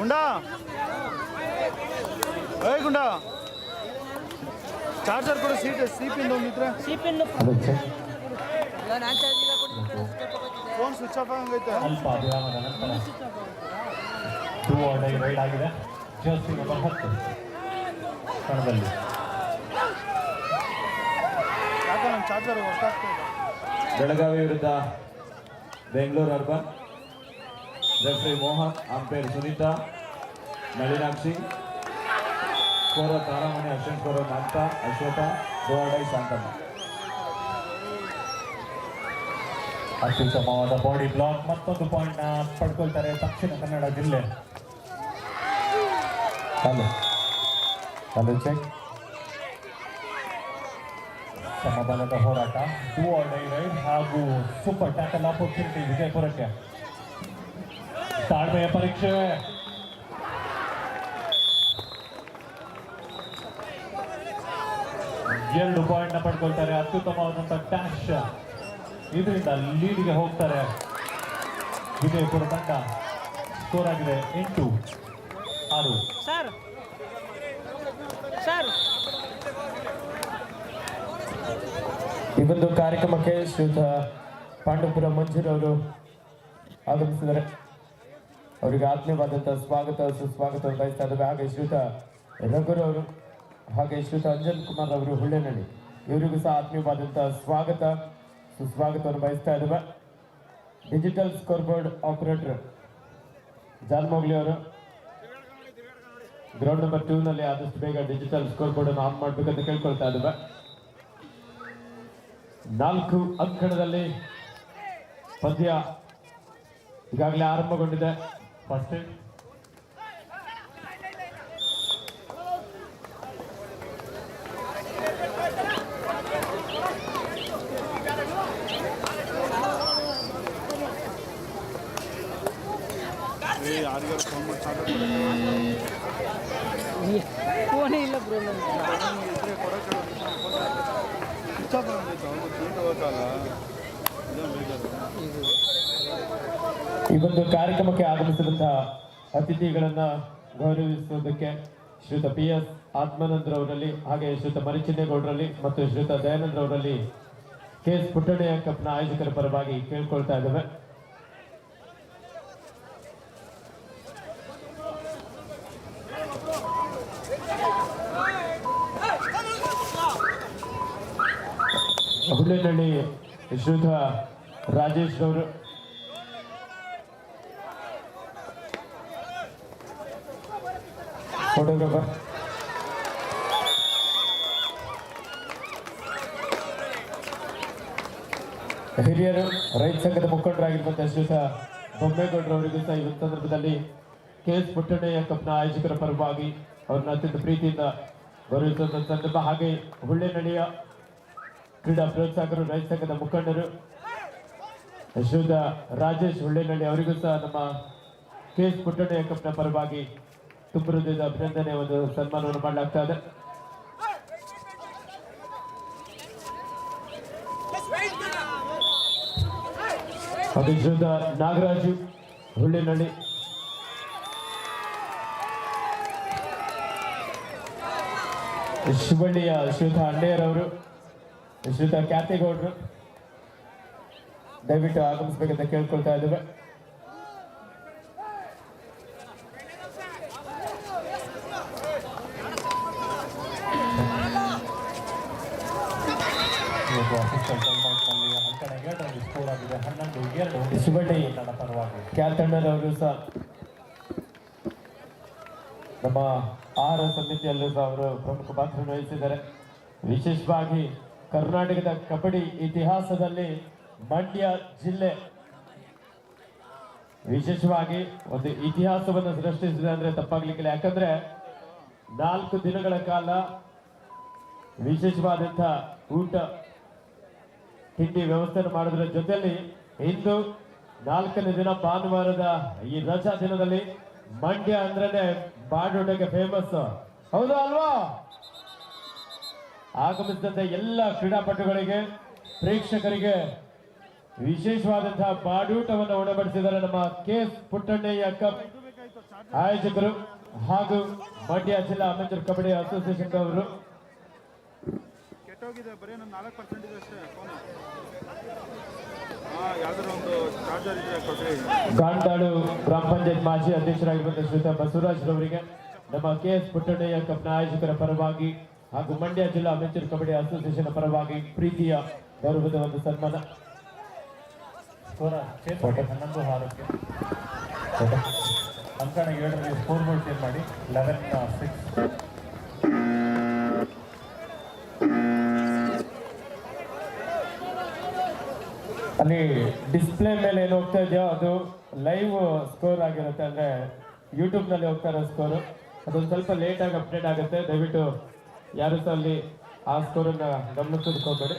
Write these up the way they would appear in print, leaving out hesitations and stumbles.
ಗುಂಡಾ ಏಯ್ ಗುಂಡಾ ಚಾರ್ಜರ್ ಕೊಡು C pin ಒಂದಿದ್ರೆ ಫೋನ್ ಸ್ವಿಚ್ ಆಫ್ ಆಗೈತೆ. ಅಲ್ಪ ವಿರಾಮದ ನಂತರ 2 ಆರ್ ಡೈ ರೈಡ್ ಆಗಿದೆ. ಜರ್ಸಿ ನಂಬರ್ 10 ಕಣದಲ್ಲಿ ಯಾಕೆ ನನ್ನ ಚಾರ್ಜರ್ ಹೊರಟಾಗ್ತಾ ಇದೆ. ಬೆಳಗಾವಿ ವಿರುದ್ಧ Bengaluru urban. Referee Mohan, umpire Sunita, Nalinakshi, scorer Taramani, Ashwin scorer Mamata, Ashwatha, ಗೋವಾಡೈ ಶಾಂತಮ್ಮ. ಅತ್ಯುತ್ತಮವಾದ ಬಾಡಿ ಬ್ಲಾಕ್. ಮತ್ತೊಂದು ಪಾಯಿಂಟ್ ನ ಪಡ್ಕೊಳ್ತಾರೆ ದಕ್ಷಿಣ ಕನ್ನಡ ಜಿಲ್ಲೆ. ಚೆಕ್ ಸಮಬಲದ ಹೋರಾಟ. 2 ಆರ್ ಡೈ ರೈಡ್ ಹಾಗೂ ಸೂಪರ್ ಟ್ಯಾಕಲ್ ಆಪರ್ಚುನಿಟಿ ವಿಜಯಪುರಕ್ಕೆ. ತಾಳ್ಮೆಯ ಪರೀಕ್ಷೆ. ಎರಡು ಪಾಯಿಂಟ್ ನ ಪಡ್ಕೊಳ್ತಾರೆ. ಅತ್ಯುತ್ತಮವಾದಂತಹ ಡ್ಯಾಶ್. ಇದರಿಂದ ಲೀಡ್ಗೆ ಹೋಗ್ತಾರೆ ವಿಜಯಪುರ ತಂಡ. ಸ್ಕೋರ್ ಆಗಿದೆ 8-6. ಈ ಒಂದು ಕಾರ್ಯಕ್ರಮಕ್ಕೆ ಶ್ರೀಯುತ ಪಾಂಡವಪುರ ಮಂಜೂರ್ ಅವರು ಆಗಮಿಸಿದ್ದಾರೆ. ಅವರಿಗೆ ಆತ್ಮೀಯವಾದಂತಹ ಸ್ವಾಗತ ಸುಸ್ವಾಗತವನ್ನು ಬಯಸ್ತಾ ಇದ್ದಾರೆ. ಹಾಗೆ ಶ್ರೀಯುತ ರಘುರವರು ಹಾಗೆ ಶ್ರೀಯುತ ಅಂಜನ್ ಕುಮಾರ್ ಅವರು ಹುಳ್ಳೆನಳ್ಳಿ, ಇವರಿಗೂ ಸಹ ಆತ್ಮೀಯವಾದಂತಹ ಸ್ವಾಗತ ಸುಸ್ವಾಗತವನ್ನು ಬಯಸ್ತಾ ಇದ್ದೇವೆ. ಡಿಜಿಟಲ್ ಸ್ಕೋರ್ ಬೋರ್ಡ್ ಆಪರೇಟರ್ ಜಾನ್ಮೋಗ್ಲಿ ಅವರು ಗ್ರೌಂಡ್ ನಂಬರ್ 2 ನಲ್ಲಿ ಆದಷ್ಟು ಬೇಗ ಡಿಜಿಟಲ್ ಸ್ಕೋರ್ ಬೋರ್ಡ್ ಅನ್ನು ಆನ್ ಮಾಡಬೇಕಂತ ಕೇಳ್ಕೊಳ್ತಾ ಇದ್ದೇವೆ. 4 ಅಂಕಣದಲ್ಲಿ ಪಂದ್ಯ ಈಗಾಗಲೇ ಆರಂಭಗೊಂಡಿದೆ. ಫಸ್ಟ್ ಯಾರಿಗಾರು ಫೋನ್ ಮಾಡಿ ಫೋನೇ ಇಲ್ಲ ಬ್ರೋ. ಇದ್ರೆ ಕೊಡೋಕೆ ಸ್ವಿಚ್ ಆಫ್ ಆಗೈತೆ. ಹೋಗಲ್ಲ ಈ ಒಂದು ಕಾರ್ಯಕ್ರಮಕ್ಕೆ ಆಗಮಿಸಿದಂತಹ ಅತಿಥಿಗಳನ್ನು ಗೌರವಿಸುವುದಕ್ಕೆ ಶ್ರೀಯುತ PS ಆತ್ಮಾನಂದ್ರವರಲ್ಲಿ ಹಾಗೆ ಶ್ರೀಯುತ ಮರಿಚಿನ್ನೇಗೌಡರಲ್ಲಿ ಮತ್ತು ಶ್ರೀಯುತ ದಯಾನಂದ್ರವರಲ್ಲಿ KS ಪುಟ್ಟಣೆಯ ಕಪ್ನ ಆಯೋಜಕರ ಪರವಾಗಿ ಕೇಳ್ಕೊಳ್ತಾ ಇದ್ದೇವೆ. ಹುಲ್ಲೇನಹಳ್ಳಿ ಶ್ರೀಯುತ ರಾಜೇಶ್ ಅವರು, ಫೋಟೋಗ್ರಾಫರ್ ಹಿರಿಯರು ರೈತ ಸಂಘದ ಮುಖಂಡರಾಗಿರುವಂತಹ ಶ್ರೀಯುತ ಬೊಮ್ಮೇಗೌಡರವರಿಗೂ ಸಹ ಈ ಸಂದರ್ಭದಲ್ಲಿ KS ಪುಟ್ಟಣೆಯ ಕಪ್ನ ಆಯೋಜಕರ ಪರವಾಗಿ ಅವ್ರನ್ನ ಅತ್ಯಂತ ಪ್ರೀತಿಯಿಂದ ಗೌರವಿಸುವಂತಹ ಸಂದರ್ಭ. ಹಾಗೆ ಹುಳ್ಳೆನಹಳ್ಳಿಯ ಕ್ರೀಡಾ ಪ್ರೋತ್ಸಾಹಕರು ರೈತ ಸಂಘದ ಮುಖಂಡರು ಶ್ರೀಯುತ ರಾಜೇಶ್ ಹುಳ್ಳೆನಹಳ್ಳಿ ಅವರಿಗೂ ಸಹ ನಮ್ಮ KS ಪುಟ್ಟಣೆಯ ಕಪ್ನ ಪರವಾಗಿ ತುಂಬ ಹೃದಯದ ಅಭಿನಂದನೆ ಒಂದು ಸನ್ಮಾನವನ್ನು ಮಾಡಲಾಗ್ತಾ ಇದೆ. ಹಾಗೆ ಶ್ರೀಯುತ ನಾಗರಾಜು ಹುಳ್ಳೆನಹಳ್ಳಿ, ಶಿವಳ್ಳಿಯ ಶ್ರೀಯುತ ಅಣ್ಣಯ್ಯರವರು, ಶ್ರೀಯುತ ಕ್ಯಾತೇಗೌಡರು ದಯವಿಟ್ಟು ಆಗಮಿಸಬೇಕಂತ ಕೇಳ್ಕೊಳ್ತಾ ಇದ್ದೇವೆ. ಶಿವಳ್ಳಿ ಕ್ಯಾತಣ್ಣರವರು ಸಹ ನಮ್ಮ ಆಹಾರ ಸಮಿತಿಯಲ್ಲೂ ಸಹ ಅವರು ಪ್ರಮುಖ ಪಾತ್ರ ವಹಿಸಿದ್ದಾರೆ. ವಿಶೇಷವಾಗಿ ಕರ್ನಾಟಕದ ಕಬಡ್ಡಿ ಇತಿಹಾಸದಲ್ಲಿ ಮಂಡ್ಯ ಜಿಲ್ಲೆ ವಿಶೇಷವಾಗಿ ಒಂದು ಇತಿಹಾಸವನ್ನು ಸೃಷ್ಟಿಸಿದೆ ಅಂದ್ರೆ ತಪ್ಪಾಗ್ಲಿಕ್ಕಿಲ್ಲ. ಯಾಕಂದ್ರೆ 4 ದಿನಗಳ ಕಾಲ ವಿಶೇಷವಾದಂಥ ಊಟ ತಿಂಡಿ ವ್ಯವಸ್ಥೆಯನ್ನು ಮಾಡೋದ್ರ ಜೊತೆಯಲ್ಲಿ ಇಂದು 4ನೇ ದಿನ ಭಾನುವಾರದ ಈ ರಜಾ ದಿನದಲ್ಲಿ ಮಂಡ್ಯ ಅಂದ್ರೆ ಬಾಡೂಟಕ್ಕೆ ಫೇಮಸ್, ಹೌದು ಅಲ್ವಾ? ಆಗಮಿಸಿದಂತ ಎಲ್ಲ ಕ್ರೀಡಾಪಟುಗಳಿಗೆ ಪ್ರೇಕ್ಷಕರಿಗೆ ವಿಶೇಷವಾದಂತಹ ಬಾಡೂಟವನ್ನು ಉಣಬಡಿಸಿದ್ದಾರೆ ನಮ್ಮ KS ಪುಟ್ಟಣ್ಣಯ್ಯ ಕಪ್ ಆಯೋಜಕರು ಹಾಗೂ ಮಂಡ್ಯ ಜಿಲ್ಲಾ ಅಮೆಚೂರ್ ಕಬಡ್ಡಿ ಅಸೋಸಿಯೇಷನ್ ಅವರು ಕೆಟ್ಟೋಗಿದೆ, ಬರೀ ನಾನು 4% ಇದೆ ಅಷ್ಟೇ ಫೋನ್. ಯಾವ್ದಾದ್ರು ಒಂದು ಚಾರ್ಜರ್ ಇದೆ ಕೊಡ್ರಿ. ಗಾಂಡಾಳು ಗ್ರಾಮ ಪಂಚಾಯತ್ ಮಾಜಿ ಅಧ್ಯಕ್ಷರಾಗಿರುವಂತಹ ಶ್ರೀಯುತ ಬಸವರಾಜ್ ರವರಿಗೆ ನಮ್ಮ ಕೆಎಸ್ ಪುಟ್ಟಣ್ಣಯ್ಯ ಕಪ್ನ ಆಯೋಜಕರ ಪರವಾಗಿ ಹಾಗೂ ಮಂಡ್ಯ ಜಿಲ್ಲಾ ಅಮೆಚೂರ್ ಕಬಡ್ಡಿ ಅಸೋಸಿಯೇಷನ್ ಪರವಾಗಿ ಪ್ರೀತಿಯ ಗೌರವದ ಒಂದು ಸನ್ಮಾನ. ಸ್ಕೋರ 11-6 ಅಂಕಣ 7ರಲ್ಲಿ ಸ್ಕೋರ್ ಬೋರ್ಡ್ ಚೇಂಜ್ ಮಾಡಿ 11-6. ಅಲ್ಲಿ ಡಿಸ್ಪ್ಲೇ ಮೇಲೆ ಏನು ಹೋಗ್ತಾ ಇದೆಯೋ ಅದು ಲೈವ್ ಸ್ಕೋರ್ ಆಗಿರುತ್ತೆ, ಅಂದ್ರೆ ಯೂಟ್ಯೂಬ್ ನಲ್ಲಿ ಹೋಗ್ತಾ ಇರೋ ಸ್ಕೋರು. ಅದೊಂದು ಸ್ವಲ್ಪ ಲೇಟ್ ಆಗಿ ಅಪ್ಡೇಟ್ ಆಗುತ್ತೆ. ದಯವಿಟ್ಟು ಯಾರು ಸಹ ಅಲ್ಲಿ ಆ ಸ್ಕೋರ್ ಅನ್ನ ಗಮನಿಸೋದಕ್ಕೋಗ್ಬೇಡಿ.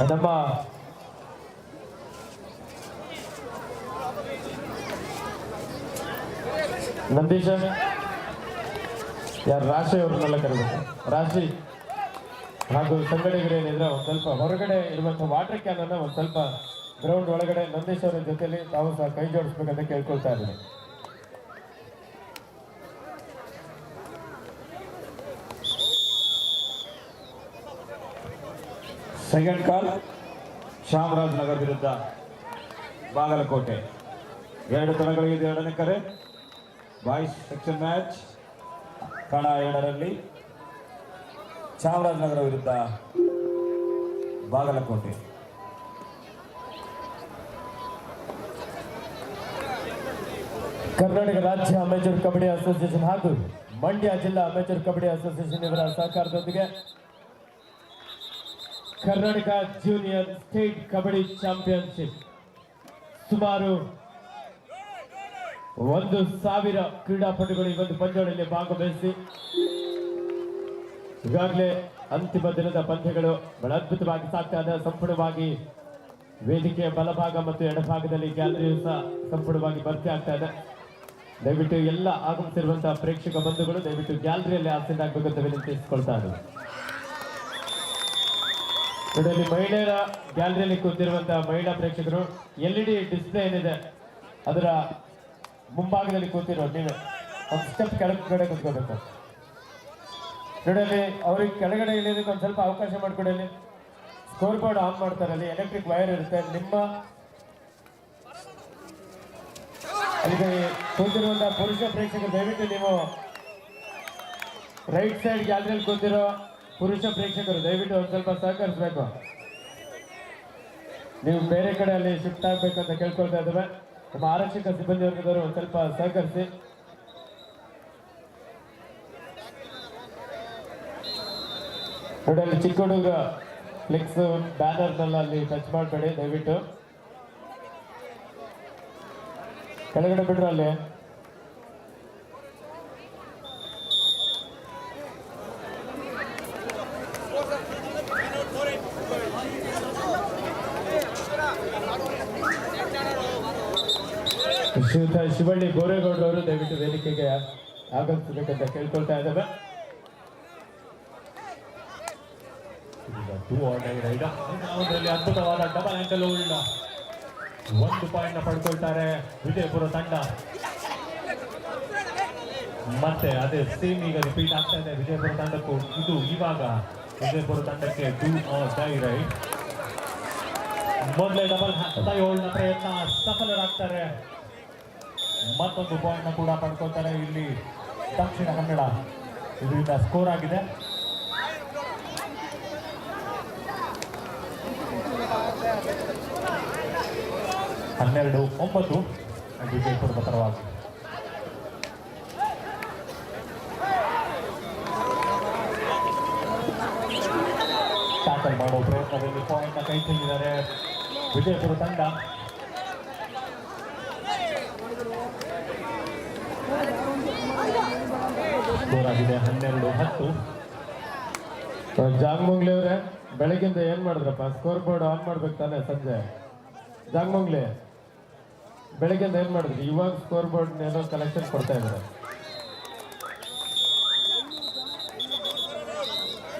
ನಮ್ಮ ನಂದೀಶ ಯಾರು ರಾಶಿ ಅವ್ರನ್ನೆಲ್ಲ ಕರಿಬೇಕು. ರಾಶಿ ಹಾಗೂ ಸಂಗಡಿಗರು ಏನಿದ್ರೆ ಒಂದು ಸ್ವಲ್ಪ ಹೊರಗಡೆ ಇರುವಂತಹ ವಾಟರ್ ಕ್ಯಾನ್ ಅನ್ನ ಒಂದು ಸ್ವಲ್ಪ ಗ್ರೌಂಡ್ ಒಳಗಡೆ ನಂದೀಶ್ ಅವರ ಜೊತೆಲಿ ತಾವು ಸಹ ಕೈ ಜೋಡಿಸ್ಬೇಕಂತ ಕೇಳ್ಕೊಳ್ತಾ ಇದ್ದೀನಿ. ಸೆಕೆಂಡ್ ಕಾಲ್ ಚಾಮರಾಜನಗರ ವಿರುದ್ಧ ಬಾಗಲಕೋಟೆ. 2 ತಂಡಗಳಿಗೆ 2ನೇ ಕರೆ. ಬಾಯ್ಸ್ ಸೆಕ್ಷನ್ ಮ್ಯಾಚ್ ಕಣ 2ರಲ್ಲಿ ಚಾಮರಾಜನಗರ ವಿರುದ್ಧ ಬಾಗಲಕೋಟೆ. ಕರ್ನಾಟಕ ರಾಜ್ಯ ಅಮೆಚೂರ್ ಕಬಡ್ಡಿ ಅಸೋಸಿಯೇಷನ್ ಹಾಗೂ ಮಂಡ್ಯ ಜಿಲ್ಲಾ ಅಮೆಚೂರ್ ಕಬಡ್ಡಿ ಅಸೋಸಿಯೇಷನ್ ಇವರ ಸಹಕಾರದೊಂದಿಗೆ Karnataka junior state kabaddi championship ಸುಮಾರು 1,000 ಕ್ರೀಡಾಪಟುಗಳು ಈ ಒಂದು ಪಂದ್ಯಾವಳಿಯಲ್ಲಿ ಭಾಗವಹಿಸಿ ಈಗಾಗಲೇ ಅಂತಿಮ ದಿನದ ಪಂದ್ಯಗಳು ಬಹಳ ಅದ್ಭುತವಾಗಿ ಸಾಗ್ತಾ ಇದೆ. ಸಂಪೂರ್ಣವಾಗಿ ವೇದಿಕೆಯ ಬಲಭಾಗ ಮತ್ತು ಎಡಭಾಗದಲ್ಲಿ ಗ್ಯಾಲರಿಯು ಸಹ ಸಂಪೂರ್ಣವಾಗಿ ಭರ್ತಿ ಆಗ್ತಾ ಇದೆ. ದಯವಿಟ್ಟು ಎಲ್ಲ ಆಗಮಿಸಿರುವಂತಹ ಪ್ರೇಕ್ಷಕ ಬಂಧುಗಳು ದಯವಿಟ್ಟು ಗ್ಯಾಲರಿಯಲ್ಲಿ ಆಸೀನ ಆಗಬೇಕಂತ ವಿನಂತಿಸಿಕೊಳ್ತಾ ಇದ್ದಾರೆ. ನೋಡಿ, ಮಹಿಳೆಯರ ಗ್ಯಾಲರಿಯಲ್ಲಿ ಕೂತಿರುವಂತಹ ಮಹಿಳಾ ಪ್ರೇಕ್ಷಕರು LED ಡಿಸ್ಪ್ಲೇ ಏನಿದೆ ಅದರ ಮುಂಭಾಗದಲ್ಲಿ ಕೂತಿರೋ ನೀವೇ ಒಂದು ಸ್ಟೆಪ್ ಕೆಳಗಡೆ ಕೂತ್ಕೋಬೇಕು. ನೋಡಿ, ಅವ್ರಿಗೆ ಕೆಳಗಡೆ ಇಳಿಯೋದಕ್ಕೆ ಒಂದು ಸ್ವಲ್ಪ ಅವಕಾಶ ಮಾಡಿಕೊಡಲಿ. ಸ್ಕೋರ್ ಬೋರ್ಡ್ ಆನ್ ಮಾಡ್ತಾರೆ, ಅಲ್ಲಿ ಎಲೆಕ್ಟ್ರಿಕ್ ವೈರ್ ಇರುತ್ತೆ. ನಿಮ್ಮ ಅಲ್ಲಿಗೆ ಕೂತಿರುವಂತಹ ಪುರುಷ ಪ್ರೇಕ್ಷಕರು ದಯವಿಟ್ಟು ನೀವು ರೈಟ್ ಸೈಡ್ ಗ್ಯಾಲರಿಯಲ್ಲಿ ಕೂತಿರೋ ಪುರುಷ ಪ್ರೇಕ್ಷಕರು ದಯವಿಟ್ಟು ಒಂದು ಸ್ವಲ್ಪ ಸಹಕರಿಸಬೇಕು. ನೀವು ಬೇರೆ ಕಡೆ ಅಲ್ಲಿ ಶಿಫ್ಟ್ ಆಗಬೇಕು ಅಂತ ಕೇಳ್ಕೊಳ್ತಾ ಇದ್ದೇವೆ. ನಮ್ಮ ಆರಕ್ಷಕ ಸಿಬ್ಬಂದಿ ವರ್ಗದವರು ಒಂದು ಸ್ವಲ್ಪ ಸಹಕರಿಸಿ. ನೋಡಿ, ಅಲ್ಲಿ ಚಿಕ್ಕ ಹುಡುಗ ಫ್ಲೆಕ್ಸ್ ಬ್ಯಾನರ್ನೆಲ್ಲ ಅಲ್ಲಿ ಟಚ್ ಮಾಡಬೇಡಿ ದಯವಿಟ್ಟು. ಕೆಳಗಡೆ ಬಿಡ್ರು ಅಲ್ಲಿ. ಶ್ರೀಯುತ ಶಿವಳ್ಳಿ ಗೋರೇಗೌಡರವರು ದಯವಿಟ್ಟು ವೇದಿಕೆಗೆ ಆಗಮಿಸಬೇಕಂತ ಕೇಳ್ಕೊಳ್ತಾ ಇದ್ದೇವೆ. ಅದ್ಭುತವಾದ ಡಬಲ್ ಆಂಕಲ್ ಹೋಲ್ಡ್ 1 ಪಾಯಿಂಟ್ ಪಡ್ಕೊಳ್ತಾರೆ ವಿಜಯಪುರ ತಂಡ. ಮತ್ತೆ ಅದೇ ಸೇಮ್ ಈಗ ರಿಪೀಟ್ ಆಗ್ತಾ ಇದೆ ವಿಜಯಪುರ ತಂಡಕ್ಕೂ. ಇದು ಇವಾಗ ವಿಜಯಪುರ ತಂಡಕ್ಕೆ ಡೂ ಆರ್ ಡೈ ರೈಟ್. ಮೊದಲೇ ಡಬಲ್ ಹೈ ಹೋಲ್ಡ್ನ ಪ್ರಯತ್ನ ಸಫಲರಾಗ್ತಾರೆ. ಮತ್ತೊಂದು ಪಾಯಿಂಟ್ ಕೂಡ ಪಡ್ಕೊಳ್ತಾರೆ ಇಲ್ಲಿ ದಕ್ಷಿಣ ಕನ್ನಡ. ಇದರಿಂದ ಸ್ಕೋರ್ ಆಗಿದೆ 12-9 ವಿಜಯಪುರದ ಪರವಾಗಿ. ಟ್ಯಾಕಲ್ ಮಾಡೋ ಪ್ರಯತ್ನದಲ್ಲಿ ಪಾಯಿಂಟ್ನ ಕೈ ಚೆಲ್ಲಿದ್ದಾರೆ ವಿಜಯಪುರ ತಂಡ. ಸ್ಕೋರ್ ಆಗಿದೆ 12-10. ಜಾಗಮಂಗ್ಲಿ ಅವರೇ, ಬೆಳಗ್ಗಿಂದ ಏನ್ ಮಾಡಿದ್ರಪ್ಪ? ಸ್ಕೋರ್ ಬೋರ್ಡ್ ಆನ್ ಮಾಡ್ಬೇಕು ತಾನೆ ಸಂಜೆ? ಜಾಗಮಂಗ್ಲಿ ಬೆಳಗ್ಗಿಂದ ಏನ್ ಮಾಡಿದ್ರಿ? ಇವಾಗ ಸ್ಕೋರ್ ಬೋರ್ಡ್ ಏನೋ ಕಲೆಕ್ಷನ್ ಕೊಡ್ತಾ ಇದ್ದಾರೆ.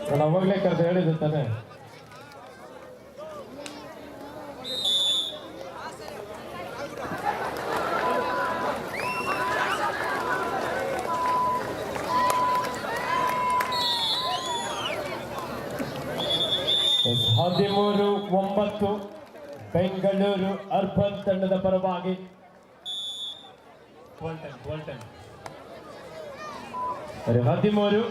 ನಾನು ಅವಾಗಲೇ ಕರೆದು ಹೇಳಿದ್ದೆ ತಾನೆ 10 ಬೆಂಗಳೂರು ಅರ್ಬನ್ ತಂಡದ ಪರವಾಗಿ 12-10. 13-10.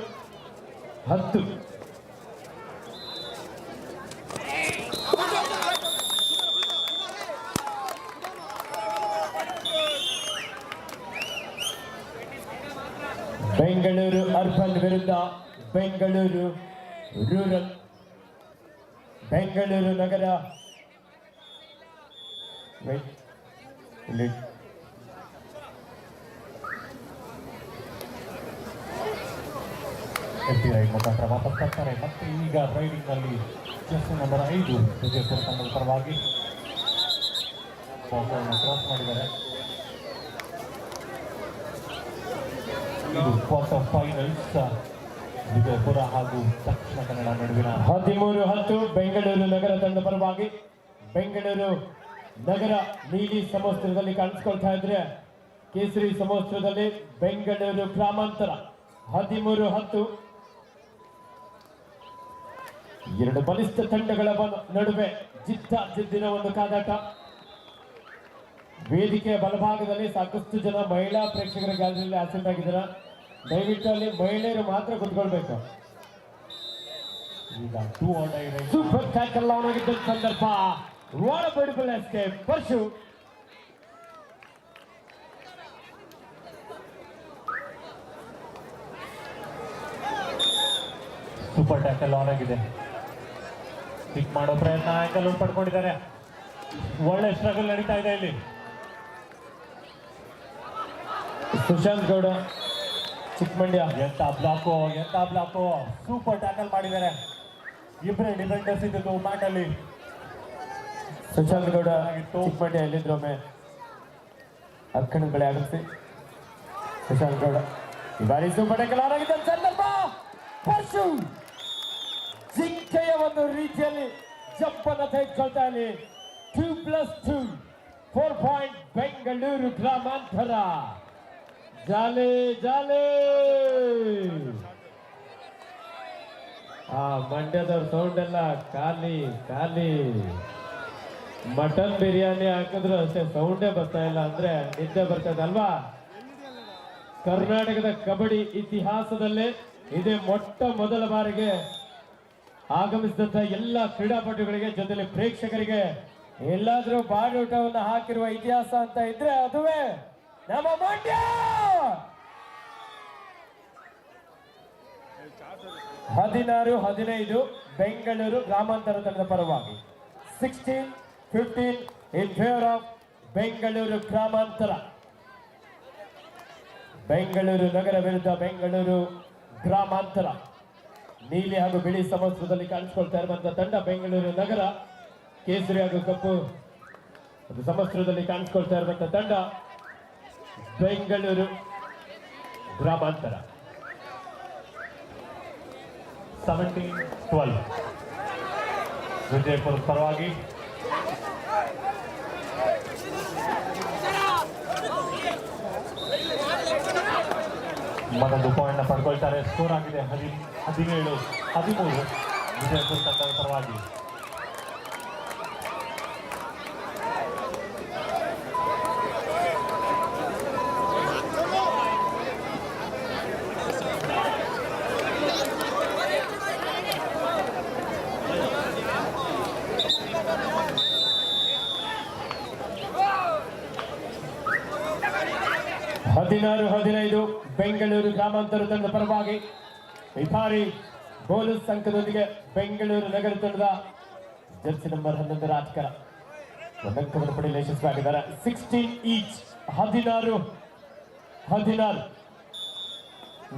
ಬೆಂಗಳೂರು ಅರ್ಬನ್ ವಿರುದ್ಧ ಬೆಂಗಳೂರು ರೂರಲ್. ಬೆಂಗಳೂರು ನಗರ ಇಲ್ಲಿ FTI ಮುಖಾಂತರ ವಾಪಸ್ ಬರ್ತಾರೆ. ಮತ್ತೆ ಈಗ ರೈಡಿಂಗ್ ನಲ್ಲಿ ಜರ್ಸಿ ನಂಬರ್ 5 ವಿಜಯಪುರ ತಂಡದ ಪರವಾಗಿ ಕ್ರಾಸ್ ಮಾಡಿದ್ದಾರೆ. ಇದು ಕ್ವಾರ್ಟರ್ ಫೈನಲ್ಸ್ ವಿಜಯಪುರ ಹಾಗೂ ದಕ್ಷಿಣ ಕನ್ನಡ ನಡುವಿನ 13-10 ಬೆಂಗಳೂರು ನಗರ ತಂಡದ ಪರವಾಗಿ. ಬೆಂಗಳೂರು ನಗರ ನೀಲಿ ಸಮವಸ್ತ್ರದಲ್ಲಿ ಕಾಣಿಸ್ಕೊಳ್ತಾ ಇದ್ರೆ, ಕೇಸರಿ ಸಮವಸ್ತ್ರದಲ್ಲಿ ಬೆಂಗಳೂರು ಗ್ರಾಮಾಂತರ. 13-10. ಎರಡು ಬಲಿಷ್ಠ ತಂಡಗಳ ನಡುವೆ ಜಿದ್ದಿನ ಒಂದು ಕಾದಾಟ. ವೇದಿಕೆಯ ಬಲಭಾಗದಲ್ಲಿ ಸಾಕಷ್ಟು ಜನ ಮಹಿಳಾ ಪ್ರೇಕ್ಷಕರ ಗ್ಯಾಲರಿಯಲ್ಲಿ ಆಸೆಂಟ್ ಆಗಿದ್ದಾರೆ. ದಯವಿಟ್ಟು ಅಲ್ಲಿ ಮಹಿಳೆಯರು ಮಾತ್ರ ಕುತ್ಕೊಳ್ಬೇಕು. ಈಗ 2-on-die ಸೂಪರ್ ಟ್ಯಾಕಲ್ ಆನ್ ಆಗಿದ್ದ ಸಂದರ್ಭ. What a beautiful escape. Parshu super tackle on ಆಗಿದೆ. ಪಿಕ್ ಮಾಡೋ ಪ್ರಯತ್ನ ಆಂಕಲ್ ಪಡ್ಕೊಂಡಿದ್ದಾರೆ. ಒಳ್ಳೆ ಸ್ಟ್ರಗಲ್ ನಡೀತಾ ಇದೆ ಇಲ್ಲಿ. ಸುಶಾಂತ್ ಗೌಡ ಚಿಕ್ಕಮಂಡ್ಯ. ಎಂತ ಬ್ಲಾಕು ಸೂಪರ್ ಟ್ಯಾಕಲ್ ಮಾಡಿದ್ದಾರೆ. ಇಬ್ಬರೇ ಡಿಫೆಂಡರ್ಸ್ ಇದ್ದು ಮ್ಯಾಚ್ ಅಲ್ಲಿ. ಸುಶಾಂತ್ ಗೌಡ ಚಿಕ್ಕಮಂಡ್ಯ ಎಲ್ಲಿದ್ರೊಮ್ಮೆ ಅರ್ಕಣ ಕಡೆ ಆಗುತ್ತೆ. ಸುಶಾಂತ್ ಗೌಡ ಈ ಬಾರಿ ಸೂಪರ್ ಟ್ಯಾಕಲ್ ಆನ್ ಆಗಿದ್ದ ಸಂದರ್ಭ. ಪರ್ಶು ಜಿಂಕೆಯ ಒಂದು ರೀತಿಯಲ್ಲಿ ಜಂಪ್ ಅನ್ನು ತೆಗೆದುಕೊಳ್ತಾ ಇಲ್ಲಿ. 2+2 4 ಪಾಯಿಂಟ್ ಬೆಂಗಳೂರು ಗ್ರಾಮಾಂತರ. ಜಾಲೆ ಆ ಮಂಡ್ಯದವ್ರ ಸೌಂಡ್ ಎಲ್ಲ ಖಾಲಿ. ಮಟನ್ ಬಿರಿಯಾನಿ ಹಾಕಿದ್ರು ಅಷ್ಟೇ ಸೌಂಡೇ ಬರ್ತಾ ಇಲ್ಲ ಅಂದ್ರೆ ನಿದ್ದೆ ಬರ್ತದೆ ಅಲ್ವಾ. ಕರ್ನಾಟಕದ ಕಬಡ್ಡಿ ಇತಿಹಾಸದಲ್ಲೇ ಇದೇ ಮೊಟ್ಟ ಮೊದಲ ಬಾರಿಗೆ ಆಗಮಿಸಿದಂತ ಎಲ್ಲ ಕ್ರೀಡಾಪಟುಗಳಿಗೆ ಜೊತೆಲಿ ಪ್ರೇಕ್ಷಕರಿಗೆ ಎಲ್ಲಾದ್ರೂ ಬಾಡೂಟವನ್ನು ಹಾಕಿರುವ ಇತಿಹಾಸ ಅಂತ ಇದ್ರೆ ಅದುವೇ ನಮ್ಮ ಮಂಡ್ಯ. 16-15 ಬೆಂಗಳೂರು ಗ್ರಾಮಾಂತರ ತಂಡದ ಪರವಾಗಿ. 16-15 ಇನ್ ಫೇವರ್ ಆಫ್ ಬೆಂಗಳೂರು ಗ್ರಾಮಾಂತರ. ಬೆಂಗಳೂರು ನಗರ ವಿರುದ್ಧ ಬೆಂಗಳೂರು ಗ್ರಾಮಾಂತರ. ನೀಲಿ ಹಾಗೂ ಬಿಳಿ ಸಮವಸ್ತ್ರದಲ್ಲಿ ಕಾಣಿಸಿಕೊಳ್ತಾ ಇರುವಂತಹ ತಂಡ ಬೆಂಗಳೂರು ನಗರ. ಕೇಸರಿ ಹಾಗೂ ಕಪ್ಪು ಸಮವಸ್ತ್ರದಲ್ಲಿ ಕಾಣಿಸಿಕೊಳ್ತಾ ಇರುವಂತಹ ತಂಡ ಬೆಂಗಳೂರು ಗ್ರಾಮಾಂತರ. 17-12 ವಿಜಯಪುರ ಪರವಾಗಿ. ಮತ್ತೊಂದು ಪಾಯಿಂಟ್ ಪಡ್ಕೊಳ್ತಾರೆ. ಸ್ಕೋರ್ ಆಗಿದೆ 17-13 ವಿಜಯಪುರ ತಂಡದ ಪರವಾಗಿ. ಬೆಂಗಳೂರು ಗ್ರಾಮಾಂತರ ತಂಡದ ಪರವಾಗಿ. ಈ ಬಾರಿ ಬೋನಸ್ ಅಂಕದೊಂದಿಗೆ ಬೆಂಗಳೂರು ನಗರ ತಂಡದ ಜರ್ಸಿ ನಂಬರ್ 11 ರಾಜಕರ ಒಂದಂಕವನ್ನು ಪಡೆಯಲು ಯಶಸ್ವಿಯಾಗಿದ್ದಾರೆ. 16 ಈಚ್. 16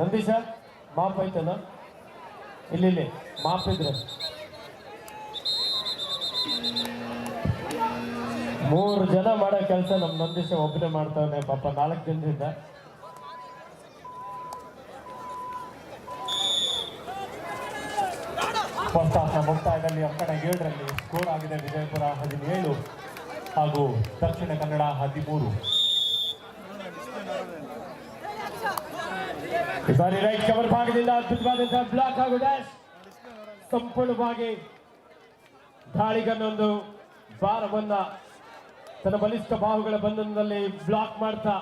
ನಂದೀಶ ಮಾಪ್ ಐತಲ್ಲ ಇಲ್ಲಿ ಮಾಪ್ ಇದ್ರೆ 3 ಜನ ಮಾಡೋ ಕೆಲಸ ನಮ್ಮ ನಂದೀಶ ಒಬ್ಬನೇ ಮಾಡ್ತಾವನೆ ಪಾಪ. 4 ಜನರಿಂದ ಫಸ್ಟ್ ಹಾಫ್ನ ಮುಕ್ತಾಯದಲ್ಲಿ ಅಂಕಣ 7ರಲ್ಲಿ ಸ್ಕೋರ್ ಆಗಿದೆ. ವಿಜಯಪುರ 17 ಹಾಗೂ ದಕ್ಷಿಣ ಕನ್ನಡ 13. ಈ ಬಾರಿ ರೈಟ್ ಕವರ್ ಭಾಗದಿಂದ ಅದ್ಭುತವಾದಂತಹ ಬ್ಲಾಕ್ ಹಾಗೂ ಡ್ಯಾಶ್ ಸಂಪೂರ್ಣವಾಗಿ ದಾಳಿಗನ್ನೊಂದು ಭಾರವನ್ನ ತನ್ನ ಬಲಿಷ್ಠ ಬಾಹುಗಳ ಬಂಧನದಲ್ಲಿ ಬ್ಲಾಕ್ ಮಾಡ್ತಾ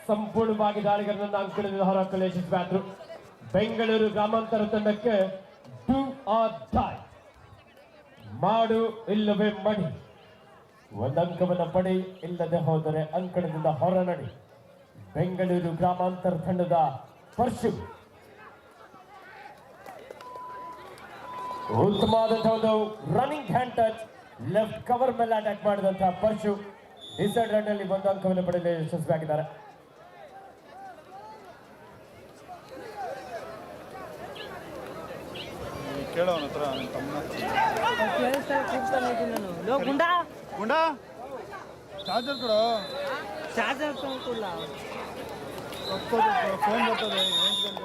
ಸಂಪೂರ್ಣವಾಗಿ ದಾಳಿಗಾರನನ್ನ ಅಂಕಣದಿಂದ ಹೊರಹಾಕಲು ಯಶಸ್ವಿಯಾದ್ರು. ಬೆಂಗಳೂರು ಗ್ರಾಮಾಂತರ ತಂಡಕ್ಕೆ ಡೂ ಆರ್ ಡೈ, ಮಾಡು ಇಲ್ಲವೇ ಮಡಿ, ಒಂದಂಕವನ್ನ ಪಡಿ, ಇಲ್ಲದೆ ಹೋದರೆ ಅಂಕಣದಿಂದ ಹೊರ ನಡಿ. ಬೆಂಗಳೂರು ಗ್ರಾಮಾಂತರ ತಂಡದ ಪರ್ಶು ಉತ್ತಮವಾದಂತಹ ಒಂದು running hand touch, left cover ಮೇಲೆ ಅಟ್ಯಾಕ್ ಮಾಡಿದಂತಹ ಪರ್ಶು ಡಿಸೈಡ್ ರನ್ ಅಲ್ಲಿ ಒಂದು ಅಂಕವನ್ನು ಪಡೆಯಲು ಯಶಸ್ವಿಯಾಗಿದ್ದಾರೆ. ಕೇಳೋನ ಹತ್ರ ನನ್ನ ತಮ್ಮನ ಕೇಳಿಸ್ತಾ ಕೂಗ್ತಾನೆ ಇದ್ದೀನಿ ನಾನು. ಲೋ ಗುಂಡಾ ಗುಂಡಾ ಚಾರ್ಜರ್ ಕೊಡು, ಚಾರ್ಜರ್ ತಗೊಂಡಿಲ್ಲ. ಫೋನ್ ಬರ್ತದೆ ರೇಂಜ್ ಗಂಟೆ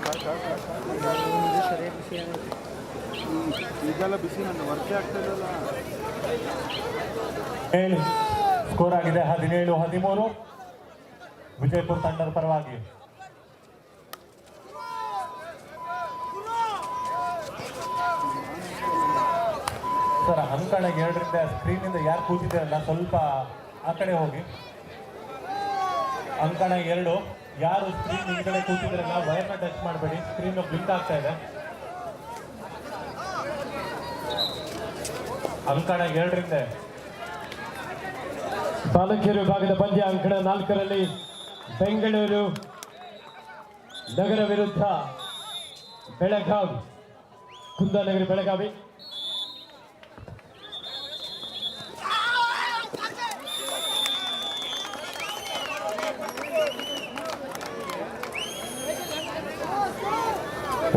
ಖರ್ಚು ಸರಿ ವಿಷಯ ಇದೆಲ್ಲ ಬಿಸಿ ನನ್ನ ವರ್ಕೇ ಆಗ್ತದಲ್ಲ. ಸ್ಕೋರ್ ಆಗಿದೆ 17-13 ವಿಜಯಪುರ ತಂಡದ ಪರವಾಗಿ. ಸರ್, ಅಂಕಣ 2ರಿಂದ ಸ್ಕ್ರೀನಿಂದ ಯಾರು ಕೂತಿದ್ದಾರಲ್ಲ ಸ್ವಲ್ಪ ಆ ಕಡೆ ಹೋಗಿ. ಅಂಕಣ 2 ಯಾರು ಸ್ಕ್ರೀನ್ ಹಿಂದ್ಗಡೆ ಕೂತಿದ್ರಲ್ಲ ವೈರ್ನ ಟಚ್ ಮಾಡಬೇಡಿ, ಸ್ಕ್ರೀನ್ ಬ್ಲಿಂಕ್ ಆಗ್ತಾ ಇದೆ. ಅಂಕಣ 2ರಿಂದ ಬಾಲಕಿಯರು ವಿಭಾಗದ ಪಂದ್ಯ ಅಂಕಣ 4ರಲ್ಲಿ ಬೆಂಗಳೂರು ನಗರ ವಿರುದ್ಧ ಬೆಳಗಾವಿ, ಕುಂದಾನಗರಿ ಬೆಳಗಾವಿ.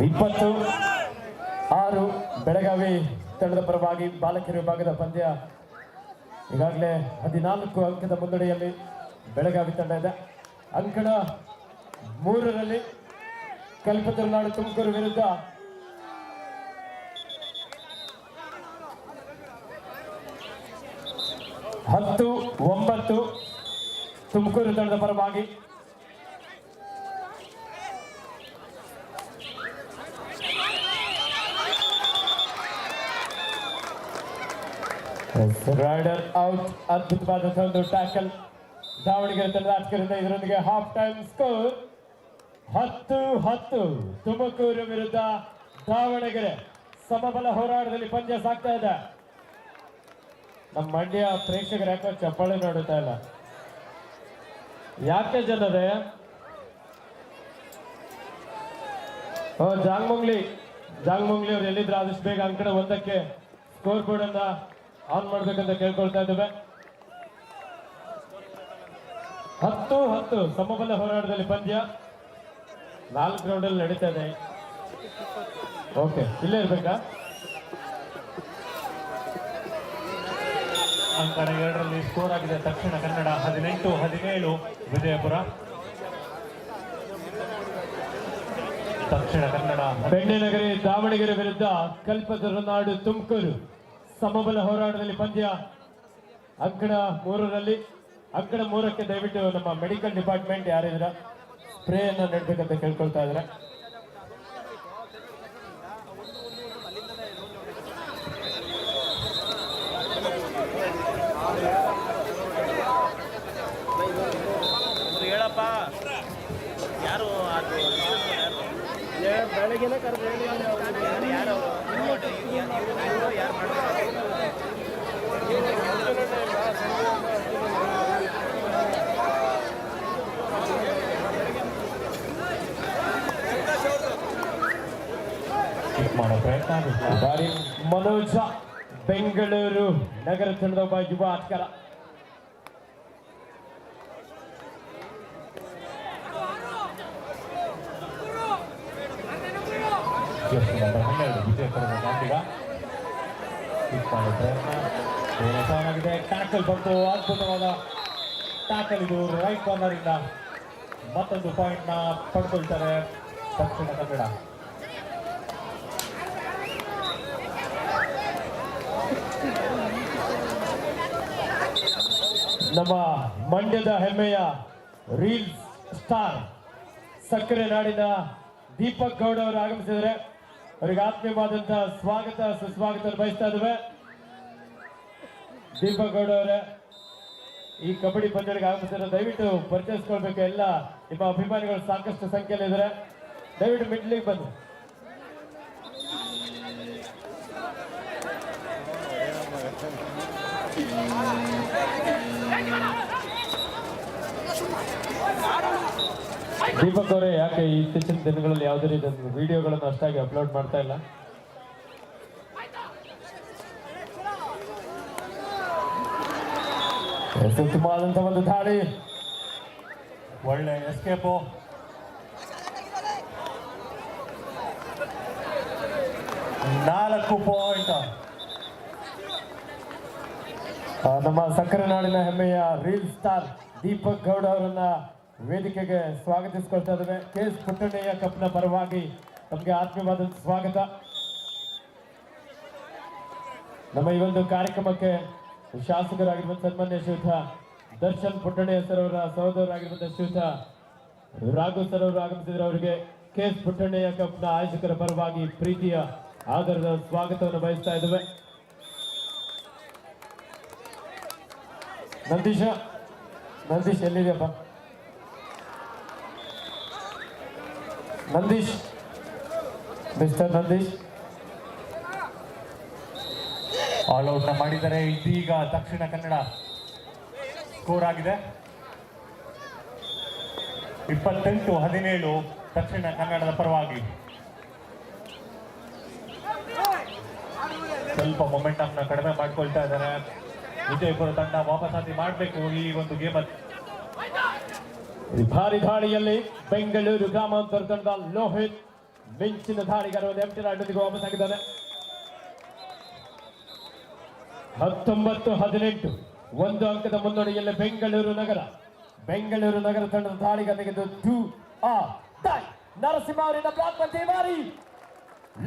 ಇಪ್ಪತ್ತು 6 ಬೆಳಗಾವಿ ತಂಡದ ಪರವಾಗಿ ಬಾಲಕಿಯರ ವಿಭಾಗದ ಪಂದ್ಯ. ಈಗಾಗಲೇ 14 ಅಂಕದ ಮುನ್ನಡೆಯಲ್ಲಿ ಬೆಳಗಾವಿ ತಂಡ ಇದೆ. ಅಂಕಣ 3ರಲ್ಲಿ ಕಲ್ಪತರುನಾಡು ತುಮಕೂರು ವಿರುದ್ಧ ಹತ್ತು 9 ತುಮಕೂರು ತಂಡದ ಪರವಾಗಿ. ರೈಡರ್ ಔಟ್, ಅದ್ಭುತವಾದಂತಹ ಒಂದು ಟ್ಯಾಕಲ್ ದಾವಣಗೆರೆ ತಂಡದ ಆಟಗಾರರಿಂದ. ಇದರೊಂದಿಗೆ ಹಾಫ್ ಟೈಮ್ ಸ್ಕೋರ್ 10-10 ತುಮಕೂರು ವಿರುದ್ಧ ದಾವಣಗೆರೆ. ಸಮಬಲ ಹೋರಾಟದಲ್ಲಿ ಪಂದ್ಯ ಸಾಗ್ತಾ ಇದೆ. ನಮ್ಮ ಮಂಡ್ಯ ಪ್ರೇಕ್ಷಕರು ಯಾಕೋ ಚಪ್ಪಾಳೆ ನೋಡುತ್ತಾ ಇಲ್ಲ, ಯಾಕೆ ಜನರೇ? ಜಾಂಗ್ಮಂಗ್ಲಿ ಅವ್ರು ಎಲ್ಲಿದ್ರೆ ಆದಷ್ಟು ಬೇಗ ಅಂಕಣ 1ಕ್ಕೆ ಸ್ಕೋರ್ ಬೋರ್ಡ್ ಅನ್ನ ಆನ್ ಮಾಡ್ಬೇಕಂತ ಕೇಳ್ಕೊಳ್ತಾ ಇದ್ದೇವೆ. 10-10 ಸಮಬಲ ಹೋರಾಟದಲ್ಲಿ ಪಂದ್ಯ 4 ರೌಂಡ್ ಅಲ್ಲಿ ನಡೀತಾ ಇದೆ. ಓಕೆ, ಇಲ್ಲೇ ಇರ್ಬೇಕಾ? ಅಂಕಣ 2ರಲ್ಲಿ ಸ್ಕೋರ್ ಆಗಿದೆ ದಕ್ಷಿಣ ಕನ್ನಡ 18-17 ವಿಜಯಪುರ. ದಕ್ಷಿಣ ಕನ್ನಡ ಬೆಣ್ಣೆನಗರಿ ದಾವಣಗೆರೆ ವಿರುದ್ಧ ಕಲ್ಪತರುನಾಡು ತುಮಕೂರು ಸಮಬಲ ಹೋರಾಟದಲ್ಲಿ ಪಂದ್ಯ ಅಂಕಣ 3ರಲ್ಲಿ. ಅಂಕಣ 3ಕ್ಕೆ ದಯವಿಟ್ಟು ನಮ್ಮ ಮೆಡಿಕಲ್ ಡಿಪಾರ್ಟ್ಮೆಂಟ್ ಯಾರಿದ್ರ ಸ್ಪ್ರೇ ಅನ್ನ ನೀಡಬೇಕಂತ ಕೇಳ್ಕೊಳ್ತಾ ಇದ್ದಾರೆ. ಹೇಳಪ್ಪ ಯಾರು ಅದು ಬೆಳಗ್ಗೆನೇ ಕರೆದು ಯಾರು ಮಾಡೋ ಪ್ರಯತ್ನ ಬಾರಿ ಮನೋಜ ಬೆಂಗಳೂರು ನಗರ ತಂಡದ ಒಬ್ಬ ಯುವ ಆಟಗಾರ. ನಂಬರ್ 12 ವಿಜಯಪುರದ ಗಾಂಧಿಗ ಮಾಡೋ ಪ್ರಯತ್ನ ಸಾಗಿದೆ. ಟ್ಯಾಕಲ್ ಬಂತು, ಅದ್ಭುತವಾದ ಟ್ಯಾಕಲ್. ಇದು ರೈಟ್ ಕಾರ್ನರ್ ಇಂದ ಮತ್ತೊಂದು ಪಾಯಿಂಟ್ ನ ಪಡ್ಕೊಳ್ತಾರೆ ದಕ್ಷಿಣ ಕನ್ನಡ. ನಮ್ಮ ಮಂಡ್ಯದ ಹೆಮ್ಮೆಯ ರೀಲ್ ಸ್ಟಾರ್ ಸಕ್ಕರೆ ನಾಡಿನ ದೀಪಕ್ ಗೌಡ ಅವರು ಆಗಮಿಸಿದರೆ ಅವರಿಗೆ ಆತ್ಮೀಯವಾದಂತಹ ಸ್ವಾಗತ ಸುಸ್ವಾಗತ ಬಯಸ್ತಾ ಇದ್ದೇವೆ. ದೀಪಕ್ ಗೌಡ ಅವರೇ, ಈ ಕಬಡ್ಡಿ ಪಂದ್ಯಗಳಿಗೆ ಆಗಮಿಸಿದ್ರೆ ದಯವಿಟ್ಟು ಪರಿಚಯಿಸ್ಕೊಳ್ಬೇಕು. ಎಲ್ಲ ನಿಮ್ಮ ಅಭಿಮಾನಿಗಳು ಸಾಕಷ್ಟು ಸಂಖ್ಯೆಯಲ್ಲಿ ಇದ್ದಾರೆ, ದಯವಿಟ್ಟು ಮಿಡ್ಲಿಗೆ ಬನ್ನಿ. ದೀಪಕ್ ಅವರೇ, ಯಾಕೆ ಇತ್ತೀಚಿನ ದಿನಗಳಲ್ಲಿ ಯಾವುದೇ ರೀತಿಯ ವಿಡಿಯೋಗಳನ್ನು ಅಷ್ಟಾಗಿ ಅಪ್ಲೋಡ್ ಮಾಡ್ತಾ ಇಲ್ಲ? ಉತ್ತಮವಾದಂತ ಒಂದು ದಾಳಿ, ಒಳ್ಳೆ ಎಸ್ಕೇಪು. ನಾಲ್ಕು ಪಾಯಿಂಟ್ ನಮ್ಮ ಸಕ್ಕರೆ ನಾಡಿನ ಹೆಮ್ಮೆಯ ರೀಲ್ ಸ್ಟಾರ್ ದೀಪಕ್ ಗೌಡ ಅವರನ್ನ ವೇದಿಕೆಗೆ ಸ್ವಾಗತಿಸಿಕೊಳ್ತಾ ಇದ್ದೇವೆ. KS ಪುಟ್ಟಣ್ಣಯ್ಯ ಕಪ್ನ ಪರವಾಗಿ ನಮಗೆ ಆತ್ಮೀಯವಾದಂತ ಸ್ವಾಗತ. ನಮ್ಮ ಈ ಒಂದು ಕಾರ್ಯಕ್ರಮಕ್ಕೆ ಶಾಸಕರಾಗಿರುವಂತ ಸನ್ಮಾನ್ಯ ಶ್ರೀಯುತ ದರ್ಶನ್ ಪುಟ್ಟಣ್ಣಯ್ಯ ಸರ್ ಅವರ ಸಹೋದರರಾಗಿರುವಂತ ಶ್ರೀಯುತ ರಾಘು ಸರ್ ಅವರು ಆಗಮಿಸಿದ್ರೆ ಅವರಿಗೆ KS ಪುಟ್ಟಣ್ಣಯ್ಯ ಕಪ್ನ ಆಯೋಜಕರ ಪರವಾಗಿ ಪ್ರೀತಿಯ ಆಧಾರದ ಸ್ವಾಗತವನ್ನು ಬಯಸ್ತಾ ಇದ್ದೇವೆ. ನಂದೀಶ್ ಎಲ್ಲಿದೆಯಪ್ಪ? ಮಿಸ್ಟರ್ ನಂದೀಶ್ ಆಲ್ ಔಟ್ ಮಾಡಿದರೆ. ಇದೀಗ ದಕ್ಷಿಣ ಕನ್ನಡ ಸ್ಕೋರ್ ಆಗಿದೆ 28-17 ದಕ್ಷಿಣ ಕನ್ನಡದ ಪರವಾಗಿ. ಸ್ವಲ್ಪ ಮೊಮೆಂಟಮ್ನ ಕಡಿಮೆ ಮಾಡ್ಕೊಳ್ತಾ ಇದ್ದಾರೆ. ವಿಜಯಪುರ ತಂಡ ವಾಪಸಾತಿ ಮಾಡಬೇಕು ಈ ಒಂದು ಗೇಮಲ್ಲಿ. ಭಾರಿ ದಾಳಿಯಲ್ಲಿ ಬೆಂಗಳೂರು ಗ್ರಾಮಾಂತರ ತಂಡದ ಲೋಹಿತ್ ಮಿಂಚಿನ ದಾಳಿಗಾರ ಒಂದು ಎಂಟಿ ರಾಡ್ನೊಂದಿಗೆ ವಾಪಸ್ ಆಗಿದ್ದಾನೆ. 19-18 ಒಂದು ಅಂಕದ ಮುನ್ನಡೆಯಲ್ಲಿ ಬೆಂಗಳೂರು ನಗರ ತಂಡದ ದಾಳಿಗಾರನಿಗೆ ನರಸಿಂಹ ಅವರಿಂದ ಬ್ಲಾಕ್ ಬಂದಿ ಮಾರಿ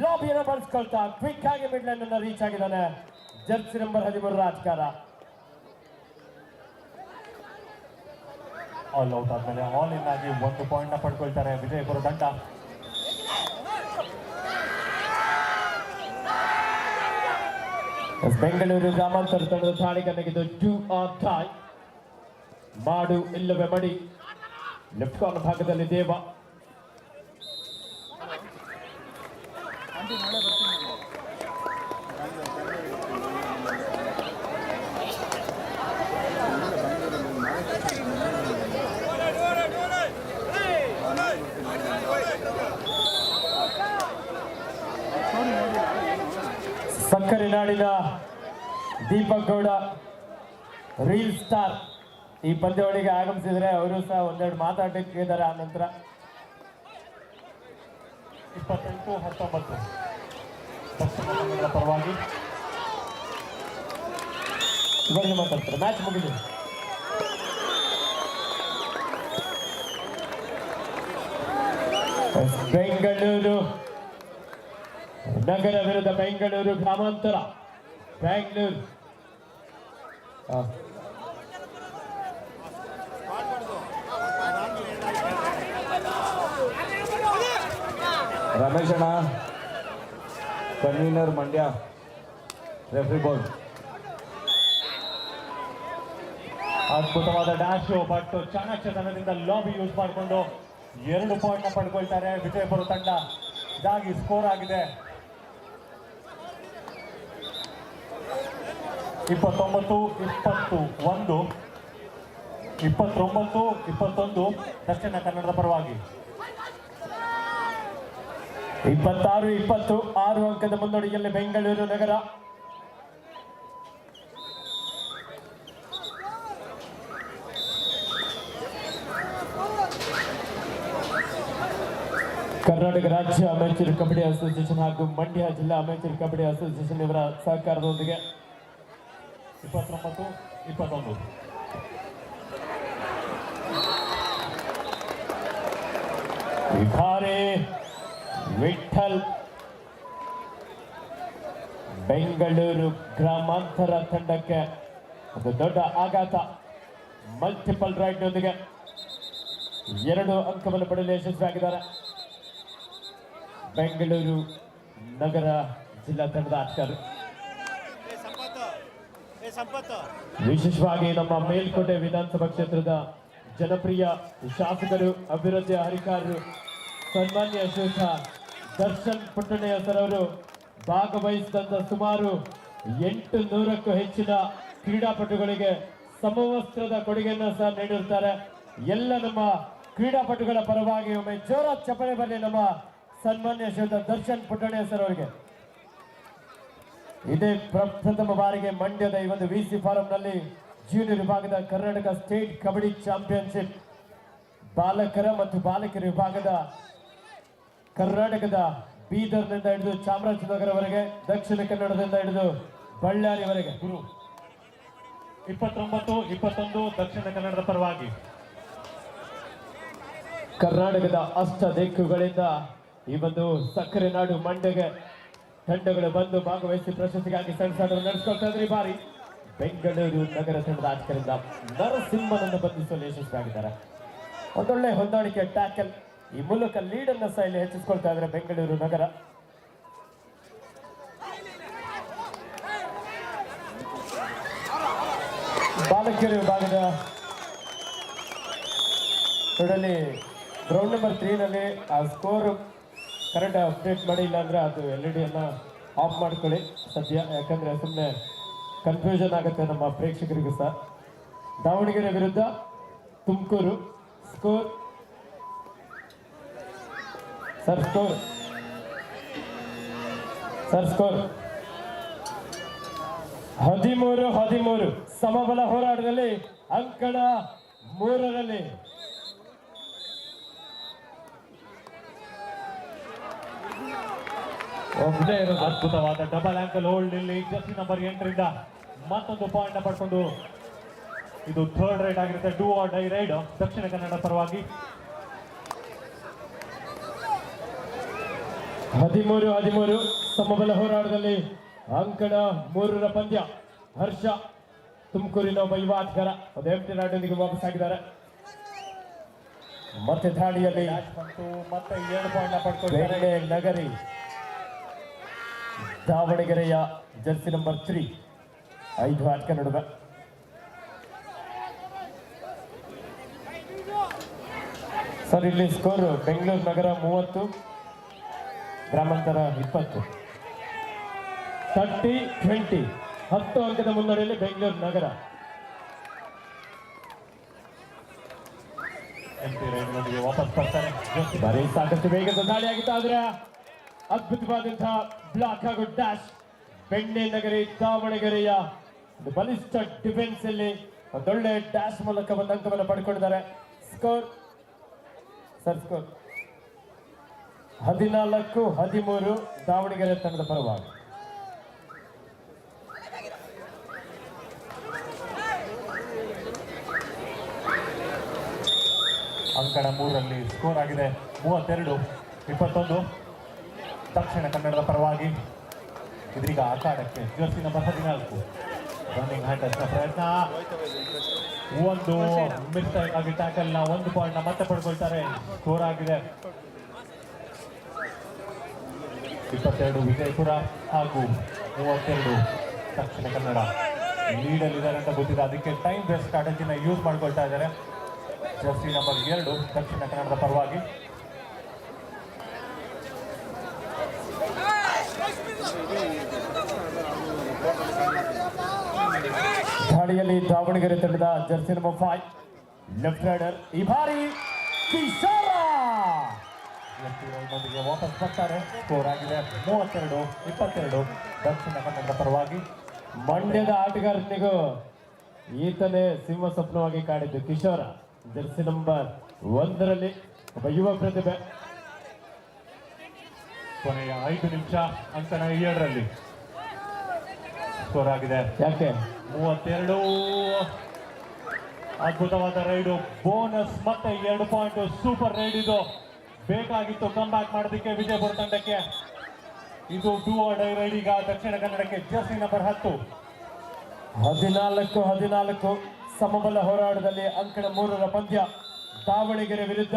ಲಾಬಿಯನ್ನು ಬಳಸ್ಕೊಳ್ತಾ ಕ್ವಿಕ್ ಆಗಿ ಮಿಡ್ ಲೈನ್ ಅನ್ನು ರೀಚ್ ಆಗಿದ್ದಾನೆ ಜರ್ಸಿ ನಂಬರ್ 13 ರಾಜಕಾರ. ಆಲ್ ಔಟ್ ಆದ್ಮೇಲೆ ಆಲ್ ಇನ್ ಆಗಿ 1 ಪಾಯಿಂಟ್ ಪಡ್ಕೊಳ್ತಾರೆ ವಿಜಯಪುರ ತಂಡ. ಬೆಂಗಳೂರು ಗ್ರಾಮಾಂತರ ತಂಡದ ದಾಳಿಗಾರನಿಗೆ 2 ಆರ್ ಟೈ. ಮಾಡು ಇಲ್ಲವೇ ಮಡಿ. ಲೆಫ್ಟ್ ಕಾರ್ನರ್ ಭಾಗದಲ್ಲಿ ದೇವ. ಸಕ್ಕರೆ ನಾಡಿನ ದೀಪಕ್ ಗೌಡ ರೀಲ್ ಸ್ಟಾರ್ ಈ ಪಂದ್ಯಾವಳಿಗೆ ಆಗಮಿಸಿದರೆ ಅವರು ಸಹ ಒಂದೆರಡು ಮಾತಾಡಲಿಕ್ಕೆ ಇದ್ದಾರೆ. ಆ ನಂತರ 28-19 ದಕ್ಷಿಣ ಕನ್ನಡದ ಪರವಾಗಿ ಇವಾಗ ಮಾತಾಡ್ತಾರೆ. ಮ್ಯಾಚ್ ಮುಗಿದಿದೆ. ಬೆಂಗಳೂರು ನಗರ ವಿರುದ್ಧ ಬೆಂಗಳೂರು ಗ್ರಾಮಾಂತರ. ಬೆಂಗಳೂರು ರಮೇಶ್ ಅಣ್ಣ, ಕನ್ವೀನರ್ ಮಂಡ್ಯ, ರೆಫ್ರಿ ಬೋರ್ಡ್. ಅದ್ಭುತವಾದ ಡ್ಯಾಶ್, ಬಟ್ ಚಾಣಾಕ್ಷತನದಿಂದ ಲಾಬಿ ಯೂಸ್ ಮಾಡಿಕೊಂಡು 2 ಪಾಯಿಂಟ್ ಪಡ್ಕೊಳ್ತಾರೆ ವಿಜಯಪುರ ತಂಡ. ಇದಾಗಿ ಸ್ಕೋರ್ ಆಗಿದೆ 29-21, 29-21 ದಕ್ಷಿಣ ಕನ್ನಡದ ಪರವಾಗಿ. 26-20 6 ಅಂಕದ ಮುನ್ನಡೆಯಲ್ಲಿ ಬೆಂಗಳೂರು ನಗರ. ಕರ್ನಾಟಕ ರಾಜ್ಯ ಅಮೆಚೂರ್ ಕಬಡ್ಡಿ ಅಸೋಸಿಯೇಷನ್ ಹಾಗೂ ಮಂಡ್ಯ ಜಿಲ್ಲಾ ಅಮೆಚೂರ್ ಕಬಡ್ಡಿ ಅಸೋಸಿಯೇಷನ್ ಇವರ ಸಹಕಾರದೊಂದಿಗೆ 29-21 ವಿಧಾರೆ ವಿಠಲ್ ಬೆಂಗಳೂರು ಗ್ರಾಮಾಂತರ ತಂಡಕ್ಕೆ ಒಂದು ದೊಡ್ಡ ಆಘಾತ. ಮಲ್ಟಿಪಲ್ ರೈಡ್ನೊಂದಿಗೆ 2 ಅಂಕವನ್ನು ಪಡೆಯಲು ಯಶಸ್ವಿಯಾಗಿದ್ದಾರೆ ಬೆಂಗಳೂರು ನಗರ ಜಿಲ್ಲಾ ತಂಡದ ಆಟಗಾರರು. ವಿಶೇಷವಾಗಿ ನಮ್ಮ ಮೇಲ್ಕೋಟೆ ವಿಧಾನಸಭಾ ಕ್ಷೇತ್ರದ ಜನಪ್ರಿಯ ಶಾಸಕರು, ಅಭಿವೃದ್ಧಿ ಅಧಿಕಾರಿಗಳು, ಸನ್ಮಾನ್ಯ ಶ್ರೀಯುತ ದರ್ಶನ್ ಪುಟ್ಟಣ್ಣಯ್ಯ ಸರ್ ಅವರು ಭಾಗವಹಿಸಿದಂತ ಸುಮಾರು 800ಕ್ಕೂ ಹೆಚ್ಚಿನ ಕ್ರೀಡಾಪಟುಗಳಿಗೆ ಸಮವಸ್ತ್ರದ ಕೊಡುಗೆಯನ್ನು ಸಹ ನೀಡಿರುತ್ತಾರೆ. ಎಲ್ಲ ನಮ್ಮ ಕ್ರೀಡಾಪಟುಗಳ ಪರವಾಗಿ ಒಮ್ಮೆ ಜೋರಾದ ಚಪ್ಪಾಳೆ ಬರಲಿ ನಮ್ಮ ಸನ್ಮಾನ್ಯ ಶ್ರೀಯುತ ದರ್ಶನ್ ಪುಟ್ಟಣ್ಣಯ್ಯ ಸರ್ ಅವರಿಗೆ. ಇದೇ ಪ್ರಥಮ ಬಾರಿಗೆ ಮಂಡ್ಯದ ಈ ಒಂದು ವಿಸಿ ಫಾರಂನಲ್ಲಿ ಜೂನಿಯರ್ ವಿಭಾಗದ ಕರ್ನಾಟಕ ಸ್ಟೇಟ್ ಕಬಡ್ಡಿ ಚಾಂಪಿಯನ್ಶಿಪ್ ಬಾಲಕರ ಮತ್ತು ಬಾಲಕಿಯರ ವಿಭಾಗದ ಕರ್ನಾಟಕದ ಬೀದರ್ನಿಂದ ಹಿಡಿದು ಚಾಮರಾಜನಗರವರೆಗೆ, ದಕ್ಷಿಣ ಕನ್ನಡದಿಂದ ಹಿಡಿದು ಬಳ್ಳಾರಿವರೆಗೆ ಗುರು 29-21 ದಕ್ಷಿಣ ಕನ್ನಡದ ಪರವಾಗಿ ಕರ್ನಾಟಕದ ಅಷ್ಟ ದಿಕ್ಕುಗಳಿಂದ ಈ ಒಂದು ಸಕ್ಕರೆ ನಾಡು ಮಂಡ್ಯಗೆ ತಂಡಗಳು ಬಂದು ಭಾಗವಹಿಸಿ ಪ್ರಶಸ್ತಿಗಾಗಿ ಸೆಣಸಾಟವನ್ನು ನಡೆಸಿಕೊಳ್ತಾ ಇದ್ದಾರೆ. ಈ ಬಾರಿ ಬೆಂಗಳೂರು ನಗರ ತಂಡದ ಆಟಗಾರರಿಂದ ನರಸಿಂಹನನ್ನು ಬಂಧಿಸಲು ಯಶಸ್ವಿಯಾಗಿದ್ದಾರೆ. ಒಂದೊಳ್ಳೆ ಹೊಂದಾಣಿಕೆ ಟ್ಯಾಕಲ್, ಈ ಮೂಲಕ ಲೀಡ್ ಅನ್ನು ಸಹ ಇಲ್ಲಿ ಹೆಚ್ಚಿಸಿಕೊಳ್ತಾ ಇದ್ದಾರೆ ಬೆಂಗಳೂರು ನಗರ. ಬಾಲಕಿಯರ ವಿಭಾಗದ ನೋಡಲಿ ಗ್ರೌಂಡ್ ನಂಬರ್ 3 ನಲ್ಲಿ ಆ ಸ್ಕೋರ್ ಕರೆಕ್ಟ್ ಅಪ್ಡೇಟ್ ಮಾಡಿಲ್ಲ ಅಂದ್ರೆ ಅದು LED ಅನ್ನ ಆಫ್ ಮಾಡ್ಕೊಳ್ಳಿ ಸದ್ಯ, ಯಾಕಂದ್ರೆ ಸುಮ್ಮನೆ ಕನ್ಫ್ಯೂಷನ್ ಆಗುತ್ತೆ ನಮ್ಮ ಪ್ರೇಕ್ಷಕರಿಗೂ ಸಹ. ದಾವಣಗೆರೆ ವಿರುದ್ಧ ತುಮಕೂರು ಸ್ಕೋರ್ ಸರ್, ಸ್ಕೋರ್ 13-13 ಸಮಬಲ ಹೋರಾಟದಲ್ಲಿ ಅಂಕಣ 3ರಲ್ಲಿ ಒಬ್ಬನೇ ಇರೋದು. ಅದ್ಭುತವಾದ ಡಬಲ್ ಆಂಕಲ್ ಹೋಲ್ಡ್ ಇಲ್ಲಿ ಜರ್ಸಿ ನಂಬರ್ 8ರಿಂದ ಮತ್ತೊಂದು ಪಾಯಿಂಟ್ ಪಡ್ಕೊಂಡು ಇದು ಥರ್ಡ್ ರೈಡ್ ಆಗಿರುತ್ತೆ. Do or die ride Dakshina Kannada ಪರವಾಗಿ. 13-13 ಸಮಬಲ ಹೋರಾಟದಲ್ಲಿ ಅಂಕಣ 3ರ ಪಂದ್ಯ. ಹರ್ಷ ತುಮಕೂರಿನ ಒಬ್ಬ ಯುವ ಆಟಗಾರ ಒಂದು ಎಂಟಿ ರಾಡ್ನೊಂದಿಗೆ ವಾಪಸ್ ಆಗಿದ್ದಾರೆ. ಮತ್ತೆ ದಾಳಿಯಲ್ಲಿ ಮತ್ತೆ 2 ಪಾಯಿಂಟ್ ಪಡ್ಕೊಂಡು ನಗರಿ ದಾವಣಗೆರೆಯ ಜರ್ಸಿ ನಂಬರ್ 3 5 ಆಟಗಾರ ನಡುವೆ. ಸರ್ ಇಲ್ಲಿ ಸ್ಕೋರ್ ಬೆಂಗಳೂರು ನಗರ 30, ಗ್ರಾಮಾಂತರ 20. 30-20 10 ಅಂಕದ ಮುನ್ನಡೆಯಲ್ಲಿ ಬೆಂಗಳೂರು ನಗರ. ಎಂಟಿ ರೈಡ್ನೊಂದಿಗೆ ವಾಪಸ್ ಬರ್ತಾರೆ. ಬಾರಿ ಸಾಕಷ್ಟು ವೇಗದ ದಾಳಿಯಾಗಿತ್ತು, ಆದ್ರೆ ಅದ್ಭುತವಾದಂತಹ ಬ್ಲಾಕ್ ಹಾಗೂ ಡ್ಯಾಶ್ ಬೆಣ್ಣೆ ನಗರಿ ದಾವಣಗೆರೆಯ ಬಲಿಷ್ಠ ಡಿಫೆನ್ಸ್ ಅಲ್ಲಿ ಒಂದೊಳ್ಳೆ ಡ್ಯಾಶ್ ಮೂಲಕ ಒಂದು ಅಂಕವನ್ನು ಪಡ್ಕೊಂಡಿದ್ದಾರೆ. ಸ್ಕೋರ್ 14-13 ದಾವಣಗೆರೆ ತಂಡದ ಪರವಾಗಿ. ಅಂಕಣ 3ರಲ್ಲಿ ಸ್ಕೋರ್ ಆಗಿದೆ 32-21 ದಕ್ಷಿಣ ಕನ್ನಡದ ಪರವಾಗಿ. ಇದೀಗ ಆಟಾಡಕ್ಕೆ ಜರ್ಸಿ ನಂಬರ್ 14 ರನ್ನಿಂಗ್ ಹ್ಯಾಂಡರ್ಸ್ನ ಪ್ರಯತ್ನ, ಒಂದು ಮಿಸ್ಟೇಕ್ ಆಗಿ ಟ್ಯಾಕಲ್ನ 1 ಪಾಯಿಂಟ್ನ ಮತ್ತೆ ಪಡ್ಕೊಳ್ತಾರೆ. ಸ್ಕೋರ್ ಆಗಿದೆ 22 ವಿಜಯಪುರ ಹಾಗೂ 32 ದಕ್ಷಿಣ ಕನ್ನಡ. ಲೀಡಲ್ಲಿದ್ದಾರೆ ಅಂತ ಗೊತ್ತಿದೆ, ಅದಕ್ಕೆ ಟೈಮ್ ವೇಸ್ಟ್ ಸ್ಟ್ರಾಟಜಿನ ಯೂಸ್ ಮಾಡ್ಕೊಳ್ತಾ ಇದ್ದಾರೆ ಜರ್ಸಿ ನಂಬರ್ 2 ದಕ್ಷಿಣ ಕನ್ನಡದ ಪರವಾಗಿ. ದಾಳಿಯಲ್ಲಿ ದಾವಣಗೆರೆ ತಂಡದ ಜರ್ಸಿ ನಂಬರ್ 5 ಲೆಫ್ಟ್ ರೈಡರ್ ಈ ಬಾರಿ ಕಿಶೋರ ನೊಂದಿಗೆ ವಾಪಸ್ ಬರ್ತಾರೆ. ಸ್ಕೋರ್ ಆಗಿದೆ 32-22 ದಕ್ಷಿಣ ಕನ್ನಡದ ಪರವಾಗಿ. ಮಂಡ್ಯದ ಆಟಗಾರನಿಗೂ ಈತನೇ ಸಿಂಹ ಸ್ವಪ್ನವಾಗಿ ಕಾಡಿದ್ದು ಕಿಶೋರ. ಜರ್ಸಿ ನಂಬರ್ 1ರಲ್ಲಿ ಒಬ್ಬ ಯುವ ಪ್ರತಿಭೆ. ಕೊನೆಯ 5 ನಿಮಿಷ ಅಂಕಣ 7ರಲ್ಲಿ ಸ್ಕೋರ್ ಆಗಿದೆ ಯಾಕೆ 32. ಅದ್ಭುತವಾದ ರೈಡು, ಬೋನಸ್ ಮತ್ತೆ 2 ಪಾಯಿಂಟ್. ಸೂಪರ್ ರೈಡ್ ಇದು, ಬೇಕಾಗಿತ್ತು ಕಮ್ ಬ್ಯಾಕ್ ಮಾಡೋದಕ್ಕೆ ವಿಜಯಪುರ ತಂಡಕ್ಕೆ. ಇದು ಡೂ ಆರ್ ಡೈ ರೈಡ್ ಈಗ ದಕ್ಷಿಣ ಕನ್ನಡಕ್ಕೆ ಜರ್ಸಿ ನಂಬರ್ 10. 14-14 ಸಮಬಲ ಹೋರಾಟದಲ್ಲಿ ಅಂಕಣ 3ರ ಪಂದ್ಯ ದಾವಣಗೆರೆ ವಿರುದ್ಧ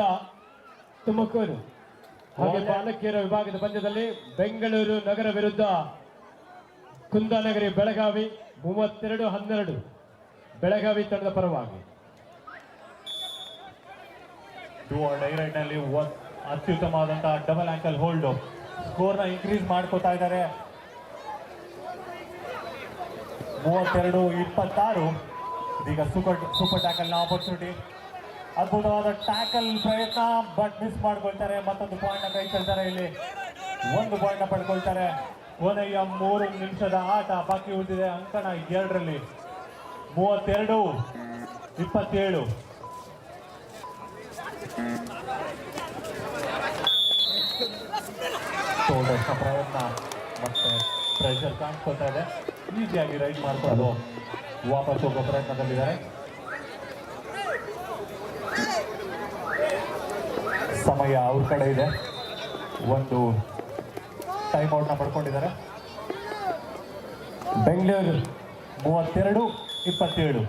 ತುಮಕೂರು. ಹಾಗೆ ಬಾಲಕಿಯರ ವಿಭಾಗದ ಪಂದ್ಯದಲ್ಲಿ ಬೆಂಗಳೂರು ನಗರ ವಿರುದ್ಧ ಕುಂದಾನಗರಿ ಬೆಳಗಾವಿ 32-12 ಬೆಳಗಾವಿ ತಂಡದ ಪರವಾಗಿ. ನಲ್ಲಿ ಅತ್ಯುತ್ತಮವಾದಂತಹ ಡಬಲ್ ಆಂಕಲ್ ಹೋಲ್ಡ್ ಸ್ಕೋರ್ನ ಇನ್ಕ್ರೀಸ್ ಮಾಡ್ಕೋತಾ ಇದ್ದಾರೆ. 32-26. ಇದೀಗ ಸೂಪರ್ ಟ್ಯಾಕಲ್ ನ ಆಪರ್ಚುನಿಟಿ. ಅದ್ಭುತವಾದ ಟ್ಯಾಕಲ್ ಪ್ರಯತ್ನ, ಬಟ್ ಮಿಸ್ ಮಾಡ್ಕೊಳ್ತಾರೆ. ಮತ್ತೊಂದು ಪಾಯಿಂಟ್ ನ ಕೈ ಚೆಲ್ತಾರೆ. ಇಲ್ಲಿ 1 ಪಾಯಿಂಟ್ ನ ಪಡ್ಕೊಳ್ತಾರೆ. ಕೊನೆಯ 3 ನಿಮಿಷದ ಆಟ ಬಾಕಿ ಉಳಿದಿದೆ. ಅಂಕಣ 2ರಲ್ಲಿ 32-27. ಶೋಲ್ಡರ್ಸ್ನ ಪ್ರಯತ್ನ ಮತ್ತೆ ಪ್ರೆಷರ್ ಕಾಣಿಸ್ಕೊಳ್ತಾ ಇದೆ. ಈಸಿಯಾಗಿ ರೈಡ್ ಮಾಡ್ಕೊಂಡು ವಾಪಸ್ ಹೋಗೋ ಪ್ರಯತ್ನದಲ್ಲಿದ್ದಾರೆ. ಸಮಯ ಅವ್ರ ಕಡೆ ಇದೆ. ಒಂದು ಟೈಮ್ ಔಟ್ನ ಪಡ್ಕೊಂಡಿದ್ದಾರೆ. ಬೆಂಗಳೂರು 32-27.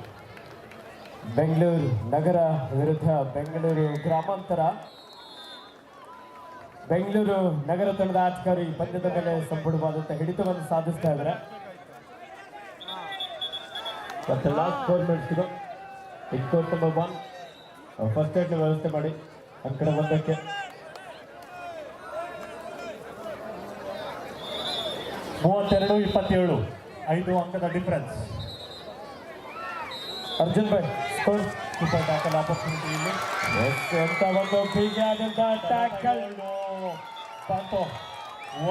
ಬೆಂಗಳೂರು ನಗರ ವಿರುದ್ಧ ಬೆಂಗಳೂರು ಗ್ರಾಮಾಂತರ. ಬೆಂಗಳೂರು ನಗರ ತಂಡದ ಆಟಗಾರರು ಈ ಪಂದ್ಯದ ಮೇಲೆ ಸಂಪೂರ್ಣವಾದಂತಹ ಹಿಡಿತವನ್ನು ಸಾಧಿಸ್ತಾ ಇದ್ದಾರೆ. ಮತ್ತೆ last 4 minutes in court number 1 first aid ವ್ಯವಸ್ಥೆ ಮಾಡಿ ಅಂಕಣ 1ಕ್ಕೆ. (32-27) 5 ಅಂಕದ difference. Arjun Bhai score. Super tackle opportunity ಇಲ್ಲಿ ಅಂತ ಒಂದು ಬೀಗ ಆದಂತಹ ಟ್ಯಾಕಲ್ ಬಂತು.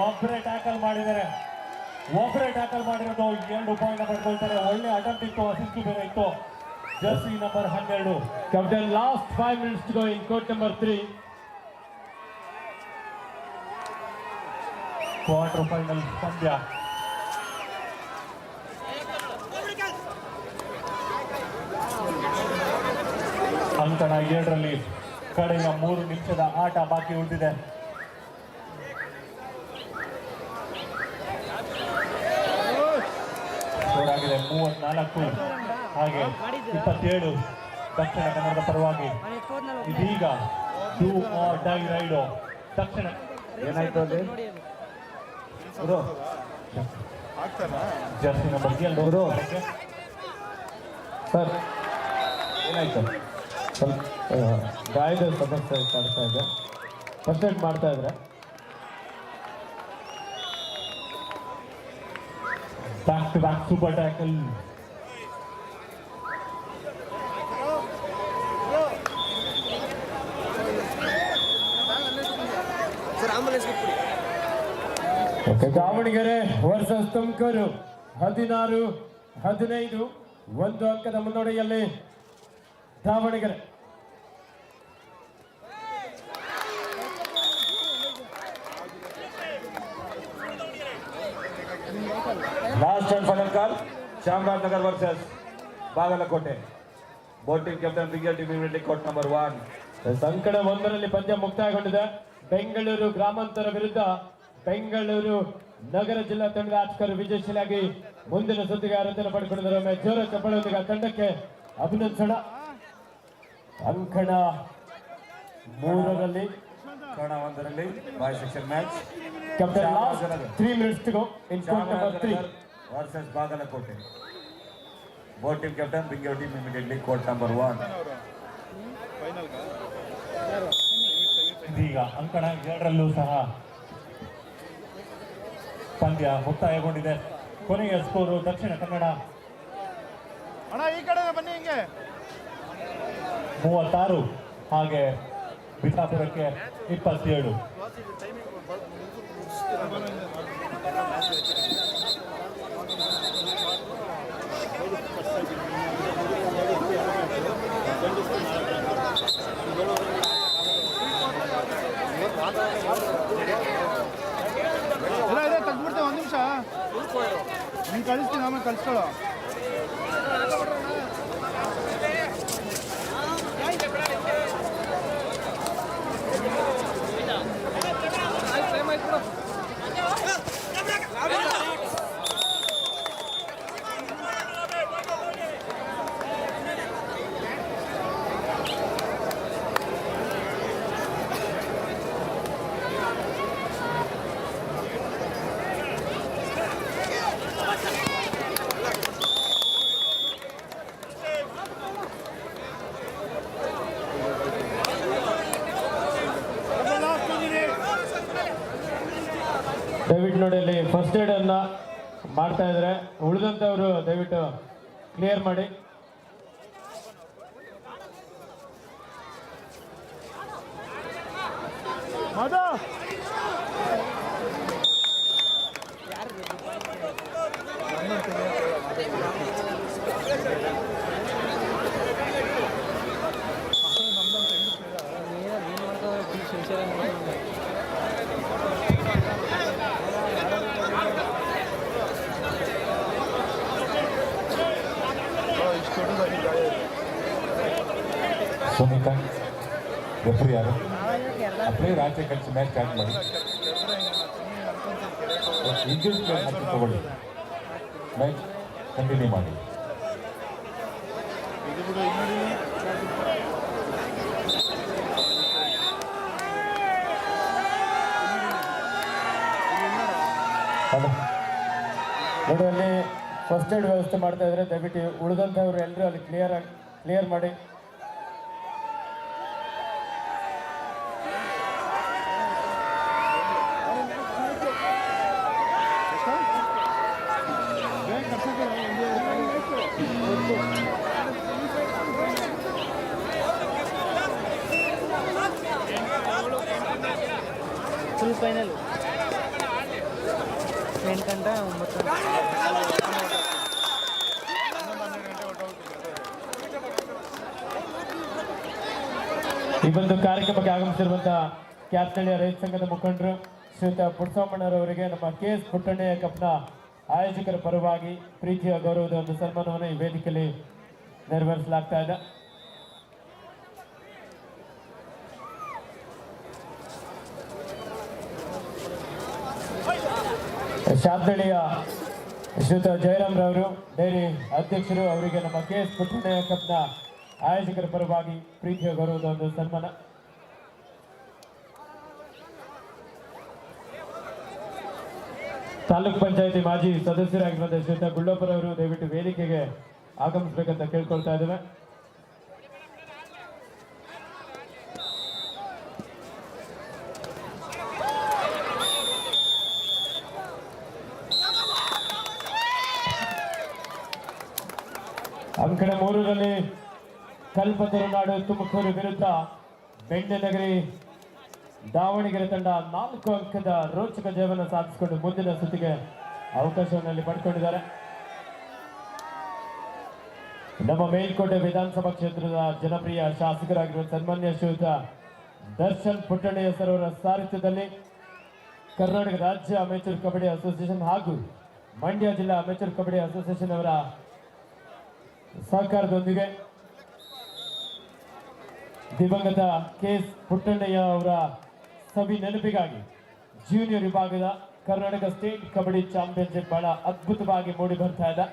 ಒಬ್ಬರೇ ಟ್ಯಾಕಲ್ ಮಾಡಿದ್ದಾರೆ. ಒಬ್ಬರೇ ಟ್ಯಾಕಲ್ ಮಾಡಿರೋದು 2 ಪಾಯಿಂಟ್ ಪಡ್ಕೊಳ್ತಾರೆ. ಒಳ್ಳೆ ಅಟೆಂಪ್ಟ್ ಇತ್ತು, ಅಸಿಸ್ಟ್ ಬೇರೆ ಇತ್ತು. Jersey number 12. Captain last 5 minutes go in court number 3. Quarter final ಪಂದ್ಯ. ಅಂಕಣ 7ರಲ್ಲಿ ಕಡೆಯ 3 ನಿಮಿಷದ ಆಟ ಬಾಕಿ ಉಳಿದಿದೆ. ಆಗಿದೆ 34 ಹಾಗೆ 27 ದಕ್ಷಿಣ ಕನ್ನಡದ ಪರವಾಗಿ. ಇದೀಗ ಡೂ ಆರ್ ಡೈ ರೈಡು ದಕ್ಷಿಣ. ಏನಾಯ್ತು ಅಲ್ಲಿ ಜರ್ಸಿ ನಂಬರ್ 2 ಸರ್ ಏನಾಯ್ತು? ಸ್ವಲ್ಪ ಗಾಯದ ಸಮಸ್ಯೆ ಕಾಡ್ತಾ ಇದೆ. ಫಸ್ಟ್ ಏಡ್ ಮಾಡ್ತಾ ಇದ್ರೆ back to back super tackle. Davanagere versus Tumakuru 16-15 1 ಅಂಕದ ಮುನ್ನಡೆಯಲ್ಲಿ Davanagere. Last and final call Chamarajanagar versus Bagalkote. Boating captain bigger team immediately court number 1. ಅಂಕಣ 1ರಲ್ಲಿ ಪಂದ್ಯ ಮುಕ್ತಾಯಗೊಂಡಿದೆ. ಬೆಂಗಳೂರು ಗ್ರಾಮಾಂತರ ವಿರುದ್ಧ ಬೆಂಗಳೂರು ನಗರ ಜಿಲ್ಲಾ ತಂಡದ ಆಟಗಾರರು ವಿಜಯಶೀಲಾಗಿ ಮುಂದಿನ ಸುತ್ತಿಗೆ ಅರ್ಹತೆ ಪಡೆದುಕೊಂಡಿದ್ದಾರೆ. ಜೋರ ಚಪ್ಪಳೊಂದಿಗೆ ತಂಡಕ್ಕೆ ಅಭಿನಂದಿಸೋಣ. ಅಂಕಣ 3ರಲ್ಲಿ ಕಣ 1ರಲ್ಲಿ boy section match. Captain last 3 minutes to go in court number 3 versus Bagalkote. Boating captain bigger team immediately court number 1. ಇದೀಗ ಅಂಕಣ 2ರಲ್ಲೂ ಸಹ ಪಂದ್ಯ ಮುಕ್ತಾಯಗೊಂಡಿದೆ. ಕೊನೆಯ ಸ್ಕೋರು ದಕ್ಷಿಣ ಕನ್ನಡ ಈ ಕಡೆ ಬನ್ನಿ ಹಿಂಗೆ 36 ಹಾಗೆ ಬಿಜಾಪುರಕ್ಕೆ 27. ಇಲ್ಲ ಇದೆ ತೆಗ್ದ್ಬಿಡ್ತೇವೆ. 1 ನಿಮಿಷ ನೀನು ಕಳಿಸ್ತೀನಿ, ಆಮೇಲೆ ಕಳಿಸ್ಕೊಳ್ಳೋ. ದಯವಿಟ್ಟು ನೋಡಿ ಅಲ್ಲಿ ಫಸ್ಟ್ ಏಡ್ ಅನ್ನ ಮಾಡ್ತಾ ಇದ್ದಾರೆ. ಉಳಿದಂತವರು ದಯವಿಟ್ಟು ಕ್ಲಿಯರ್ ಮಾಡಿ. ಸುನೀತಾ ರೆಫ್ರಿ ಯಾರು ಅಪ್ಲೇ ರಾಜ್ಯ ಕಳಿಸಿ ಮ್ಯಾಚ್ ಸ್ಟಾರ್ಟ್ ಮಾಡಿ ಇಂಗ್ಲೀಷ್ ಪ್ಲೇಯರ್ ಹಾಕಿ ತಗೊಳ್ಳಿ, ಮ್ಯಾಚ್ ಕಂಟಿನ್ಯೂ ಮಾಡಿ. ನೋಡಿ ಅಲ್ಲಿ ಫಸ್ಟ್ ಏಡ್ ವ್ಯವಸ್ಥೆ ಮಾಡ್ತಾ ಇದ್ದಾರೆ. ದಯವಿಟ್ಟು ಉಳಿದಂಥವ್ರು ಎಲ್ಲರೂ ಅಲ್ಲಿ ಕ್ಲಿಯರ್ ಮಾಡಿ. ಫುಲ್ ಫೈನಲ್ 8 ಗಂಟೆ 9 ಈ ಒಂದು ಕಾರ್ಯಕ್ರಮಕ್ಕೆ ಆಗಮಿಸಿರುವಂತಹ ಕ್ಯಾಪ್ಟಳ್ಳಿಯ ರೈತ ಸಂಘದ ಮುಖಂಡರು ಶ್ರೀಯುತ ಪುಟ್ಟಸೋಮಣ್ಣರವರಿಗೆ ನಮ್ಮ KS ಪುಟ್ಟಣ್ಣಯ್ಯ ಕಪ್ನ ಆಯೋಜಕರ ಪರವಾಗಿ ಪ್ರೀತಿಯ ಗೌರವದ ಒಂದು ಸನ್ಮಾನವನ್ನು ಈ ವೇದಿಕೆಯಲ್ಲಿ ನೆರವೇರಿಸಲಾಗ್ತಾ ಇದೆ. ಶಾಬ್ದಳ್ಳಿಯ ಶ್ರೀಯುತ ಜಯರಾಮ್ ರವರು ಡೈರಿ ಅಧ್ಯಕ್ಷರು, ಅವರಿಗೆ ನಮ್ಮ KS ಪುಟ್ಟಣ್ಣಯ್ಯ ಕಪ್ನ ಆಯೋಜಕರ ಪರವಾಗಿ ಪ್ರೀತಿಯ ಗೌರವದ ಒಂದು ಸನ್ಮಾನ. ತಾಲೂಕ್ ಪಂಚಾಯತಿ ಮಾಜಿ ಸದಸ್ಯರಾಗಿರುವಂತಹ ಶ್ರೀಯುತ ಗುಳ್ಳಪ್ಪರ್ ಅವರು ದಯವಿಟ್ಟು ವೇದಿಕೆಗೆ ಆಗಮಿಸಬೇಕಂತ ಕೇಳ್ಕೊಳ್ತಾ ಇದ್ದೇವೆ. ಅಂಕಣ 3ರಲ್ಲಿ ಕಲ್ಪತರುನಾಡು ತುಮಕೂರು ವಿರುದ್ಧ ಬೆಣ್ಣೆನಗರಿ ದಾವಣಗೆರೆ ತಂಡ 4 ಅಂಕದ ರೋಚಕ ಜಯವನ್ನು ಸಾಧಿಸಿಕೊಂಡು ಮುಂದಿನ ಸುತ್ತಿಗೆ ಅವಕಾಶವನ್ನು ಪಡ್ಕೊಂಡಿದ್ದಾರೆ. ನಮ್ಮ ಮೇಲ್ಕೋಟೆ ವಿಧಾನಸಭಾ ಕ್ಷೇತ್ರದ ಜನಪ್ರಿಯ ಶಾಸಕರಾಗಿರುವ ಸನ್ಮಾನ್ಯ ಶ್ರೀಯುತ ದರ್ಶನ್ ಪುಟ್ಟಣ್ಣಯ್ಯ ಸರ್ ಅವರ ಸಾರಥ್ಯದಲ್ಲಿ ಕರ್ನಾಟಕ ರಾಜ್ಯ ಅಮೆಚೂರ್ ಕಬಡ್ಡಿ ಅಸೋಸಿಯೇಷನ್ ಹಾಗೂ ಮಂಡ್ಯ ಜಿಲ್ಲಾ ಅಮೆಚೂರ್ ಕಬಡ್ಡಿ ಅಸೋಸಿಯೇಷನ್ ಅವರ ಸಹಕಾರದೊಂದಿಗೆ ದಿವಂಗತ KS ಪುಟ್ಟಣ್ಣಯ್ಯ ಅವರ ಸವಿ ನೆನಪಿಗಾಗಿ ಜೂನಿಯರ್ ವಿಭಾಗದ ಕರ್ನಾಟಕ ಸ್ಟೇಟ್ ಕಬಡ್ಡಿ ಚಾಂಪಿಯನ್ಶಿಪ್ ಬಹಳ ಅದ್ಭುತವಾಗಿ ಮೂಡಿ ಬರ್ತಾ ಇದೆ.